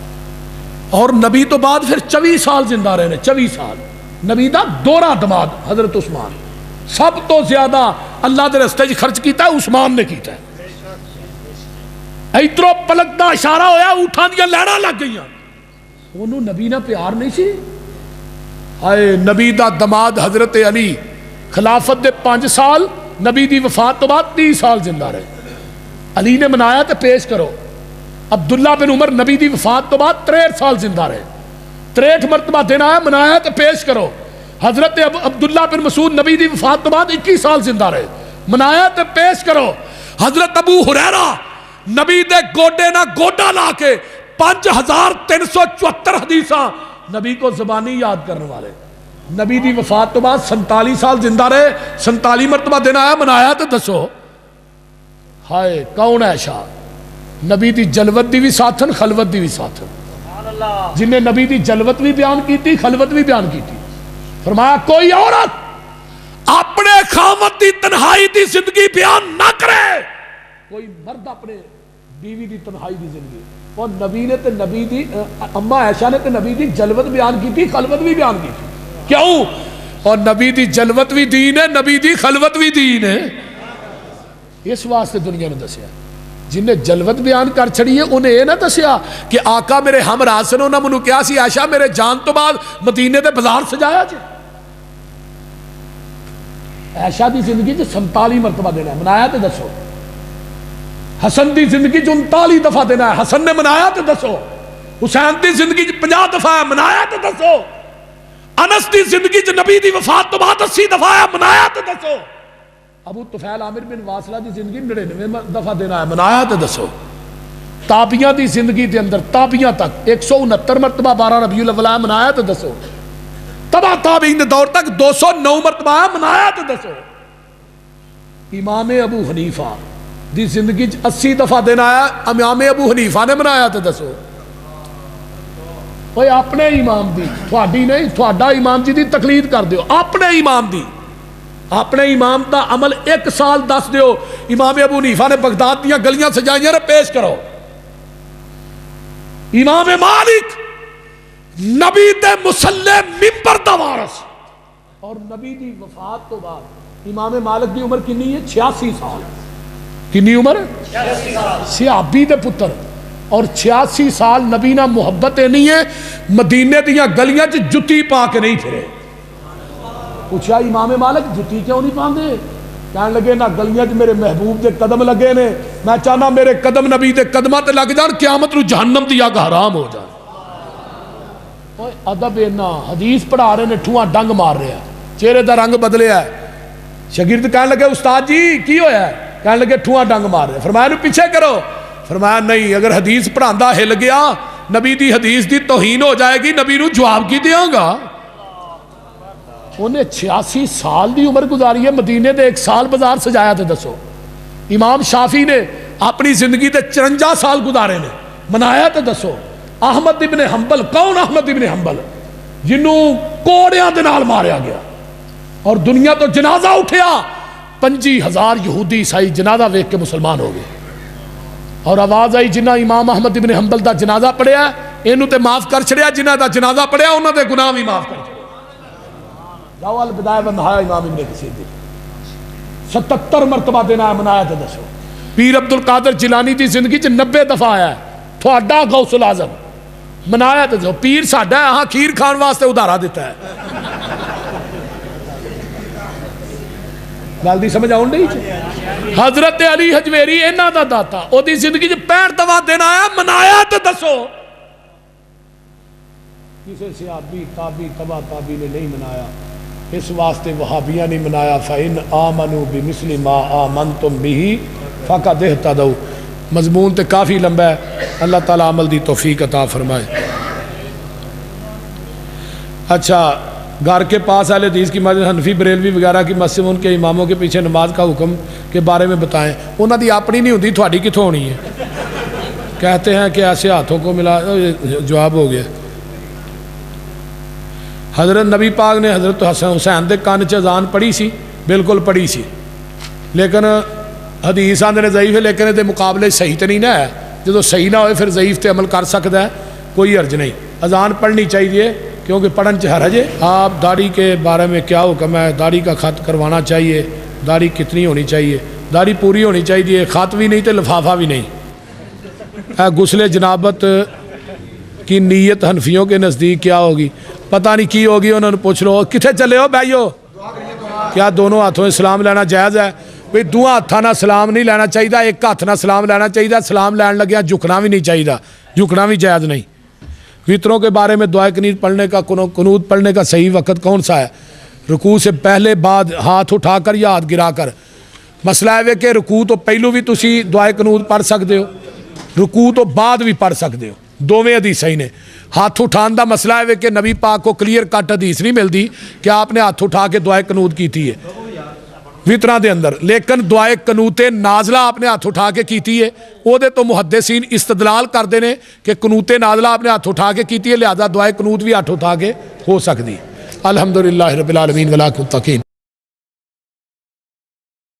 اور نبی تو بعد پھر 24 سال زندہ رہے نے. 24 سال نبی دا دوہرا دماد حضرت عثمان. سب تو زیادہ اللہ دے رستے وچ خرچ کیتا ہے عثمان نے کیتا ہے. ادھروں پلک دا اشارہ ہویا اونٹاں دیاں لہراں لگ گئیاں. انہوں نبی نہ پیار نہیں سی. ہائے نبی دا دماد حضرت علی خلافت دے 5 سال نبی دی وفات تو بعد 30 سال زندہ رہے. علی نے منایا تے پیش کرو. عبداللہ بن عمر نبی دی وفات تو بعد 63 سال زندہ رہے. 63 مرتبہ دن آیا منایا تے پیش کرو. حضرت عبداللہ بن مسعود نبی دی وفات تو بعد 21 سال زندہ رہے. منایا تے پیش کرو. حضرت ابو ہریرہ نبی دے گوڈے نہ گوڈا لا کے 5374 حدیثاں نبی کو زبانی یاد کرنے والے. نبی دی وفات تو بعد 47 سال زندہ رہے. 47 مرتبہ دن آیا منایا تے دسو. ہائے کون ہے شاہ نبی دی جلوت دی بھی ساتھن خلوت دی بھی ساتھن. جنہیں نبی دی جلوت بھی بیان کی تھی خلوت بھی بیان کی تھی. فرمایا کوئی عورت اپنے خاوند دی تنہائی دی زندگی بیان نہ کرے. کوئی مرد اپنے بیوی دی تنہائی دی زندگی. اور نبی نے تے نبی دی اما عائشہ نے تے نبی دی جلوت بیان کی تھی خلوت بھی بیان کی تھی. کیوں؟ اور نبی دی جلوت بھی دین ہے نبی دی خلوت بھی دین ہے. اس واسطے دنیا نے دسیا. جنہیں جلوت بیان کر چھڑی ہے انہیں یہ نہ دسیا کہ آقا میرے ہم راز نے انہوں نے کیا سی عائشہ میرے جان تو بعد مدینے دے بازار سجایا جی. عائشہ دی زندگی جو 47 مرتبہ دینا ہے منایا تو دسو. حسن دی زندگی جو 39 دفعہ دینا ہے حسن نے منایا تو دسو. حسین دی زندگی جو 50 دفعہ ہے منایا تو دسو. انس دی زندگی جو نبی دی وفات تو بعد 80 دفعہ ہے منایا تو دسو. ابو طفیل عامر بن واصلہ دی زندگی 99 دفعہ دینا ہے منایا تو دسو. تابعیاں دی زندگی دے اندر تابعیاں تک 169 مرتبہ 12 ربیع الاول ہے منایا تو دسو. تبع تابعین دے دور تک 209 مرتبہ ہے منایا تو دسو. امام ابو حنیفہ دی زندگی 80 دفعہ دینا ہے امام ابو حنیفہ نے منایا تو دسو. اوے اپنے امام دی تھوڑی نہیں تھوڑا امام جی دی تقلید کر دیو. اپنے امام دی اپنے امام دا عمل 1 سال دس دیو. امام ابو حنیفہ نے بغداد دیاں گلیاں سجائیاں نے پیش کرو. امام مالک نبی دے مصلی منبر دا وارث. اور نبی دی وفات تو بعد امام مالک دی عمر کنی ہے 86 سال. کنی عمر 86 سال. صحابی دے پتر اور 86 سال نبی نہ محبت نہیں ہے مدینے دیاں گلیاں چ جتی پا کے نہیں پھرے. پوچھا امام مالک جتی کیوں نہیں پاندے؟ کہنے لگے نہ گلیاں چ میرے محبوب دے قدم لگے نے میں چاہنا میرے قدم نبی دے قدماں تے لگ جان قیامت نو جہنم دی اگ حرام ہو جائے. اوے ادب اینا حدیث پڑھا رہے نے ٹھواں ڈنگ مار رہے ہیں چہرے دا رنگ بدلیا ہے. شاگرد کہنے لگے استاد جی کی ہویا ہے؟ کہنے لگے ٹھواں ڈنگ مار رہے. فرمایا نو پیچھے کرو. فرمایا نہیں اگر حدیث پڑھاندا ہل گیا نبی دی حدیث دی توہین ہو جائے گی نبی نو جواب کی دیاں گا. انہیں 86 سال دی عمر گزاری ہے مدینے دے 1 سال بازار سجایا تے دسو. امام شافعی نے اپنی زندگی دے 54 سال گزارے نے منایا تے دسو. احمد ابن حنبل کون احمد ابن حنبل جنوں کوڑیاں دے نال ماریا گیا اور دنیا تو جنازہ اٹھیا 25,000 یہودی عیسائی جنازہ ویکھ کے مسلمان ہو گئے. اور آواز آئی جنہ امام احمد ابن حنبل دا جنازہ پڑھیا اینوں تے معاف کر چھڑیا جنہ دا جنازہ پڑھیا انہاں دے گناہ بھی معاف کر چھڑیا. جاؤ البدایہ والنہایہ امام ابن کثیر دی 77 مرتبہ دینا ہے منایا تے دسو. پیر عبد القادر جیلانی دی زندگی چ 90 دفعہ آیا ہے تھوڑا غوث العظم منایا تے دسو. پیر ساڈا ہے ہاں کھیر کھان واسطے ادھارا دیتا ہے. گل دی سمجھ آؤں نہیں؟ حضرت علی حجویری انہاں دا داتا او دی زندگی چ 65 دفعہ دینا آیا منایا تے دسو. کسی صحابی تابی تبا تابی نے نہیں منایا. اس واسطے وہابیاں نہیں منایا. فَإِنْ آمَنُوا بِمِثْلِ مَا آمَنْتُمْ بِهِ فَقَدْ اهْتَدَوْا. مضمون تے کافی لمبا ہے اللہ تعالیٰ عمل دی توفیق عطا فرمائے. اچھا گھر کے پاس اہل حدیث کی مسجد حنفی بریلوی وغیرہ کی مسجد ان کے اماموں کے پیچھے نماز کا حکم کے بارے میں بتائیں. انہوں دی اپنی نہیں ہوتی, تھوڑی کتوں ہونی ہے. کہتے ہیں کہ ایسے ہاتھوں کو ملا, جواب ہو گیا. حضرت نبی پاک نے حضرت حسن حسین دے کان چ اذان پڑھی سی, بالکل پڑھی سی, لیکن حدیث آندے نے ضعیف ہے, لیکن دے مقابلے صحیح تو نہیں نہ ہے. جدو صحیح نہ ہوئے پھر ضعیف تے عمل کر سکتا ہے, کوئی حرج نہیں. اذان پڑھنی چاہیے کیونکہ پڑھن چ حرج ہے. آپ داڑھی کے بارے میں کیا حکم ہے؟ داڑھی کا خط کروانا چاہیے. داڑھی کتنی ہونی چاہیے؟ داڑھی پوری ہونی چاہیے, خط بھی نہیں تو لفافہ بھی نہیں. غسل جنابت کی نیت حنفیوں کے نزدیک کیا ہوگی؟ پتہ نہیں کی ہوگی, انہوں نے پوچھ لو. کتنے چلے ہو بھائیو؟ کیا دونوں ہاتھوں سے سلام لینا جائز ہے؟ بھئی دو ہاتھاں نہ سلام نہیں لینا چاہیے, ایک ہاتھ نہ سلام لینا چاہیے. سلام لین لگیا جھکنا بھی نہیں چاہیے, جھکنا بھی جائز نہیں. وطروں کے بارے میں دعائے کنیت پڑھنے کا, قنوت پڑھنے کا صحیح وقت کون سا ہے؟ رکوع سے پہلے, بعد, ہاتھ اٹھا کر یا ہاتھ گرا کر؟ مسئلہ ہے کہ رکوع تو پہلو بھی تسی دعائے قنوت پڑھ سکتے ہو, رکوع تو بعد بھی پڑھ سکتے ہو. دوویں حدیث صحیح نے. ہاتھ اٹھان دا مسئلہ ہے کہ نبی پاک کو کلیئر کٹ حدیث نہیں ملتی کہ آپ نے ہاتھ اٹھا کے دعائے قنوت کی تھی ہے وطراں دے اندر, لیکن دعائے قنوت نازلہ آپ نے ہاتھ اٹھا کے کیتی ہے. وہ دے تو محدثین استدلال کردے نے کہ قنوت نازلہ آپ نے ہاتھ اٹھا کے کیتی ہے, لہذا دعائے قنوت بھی ہاتھ اٹھا کے ہو سکتی. الحمدللہ رب العالمین ولا متقین.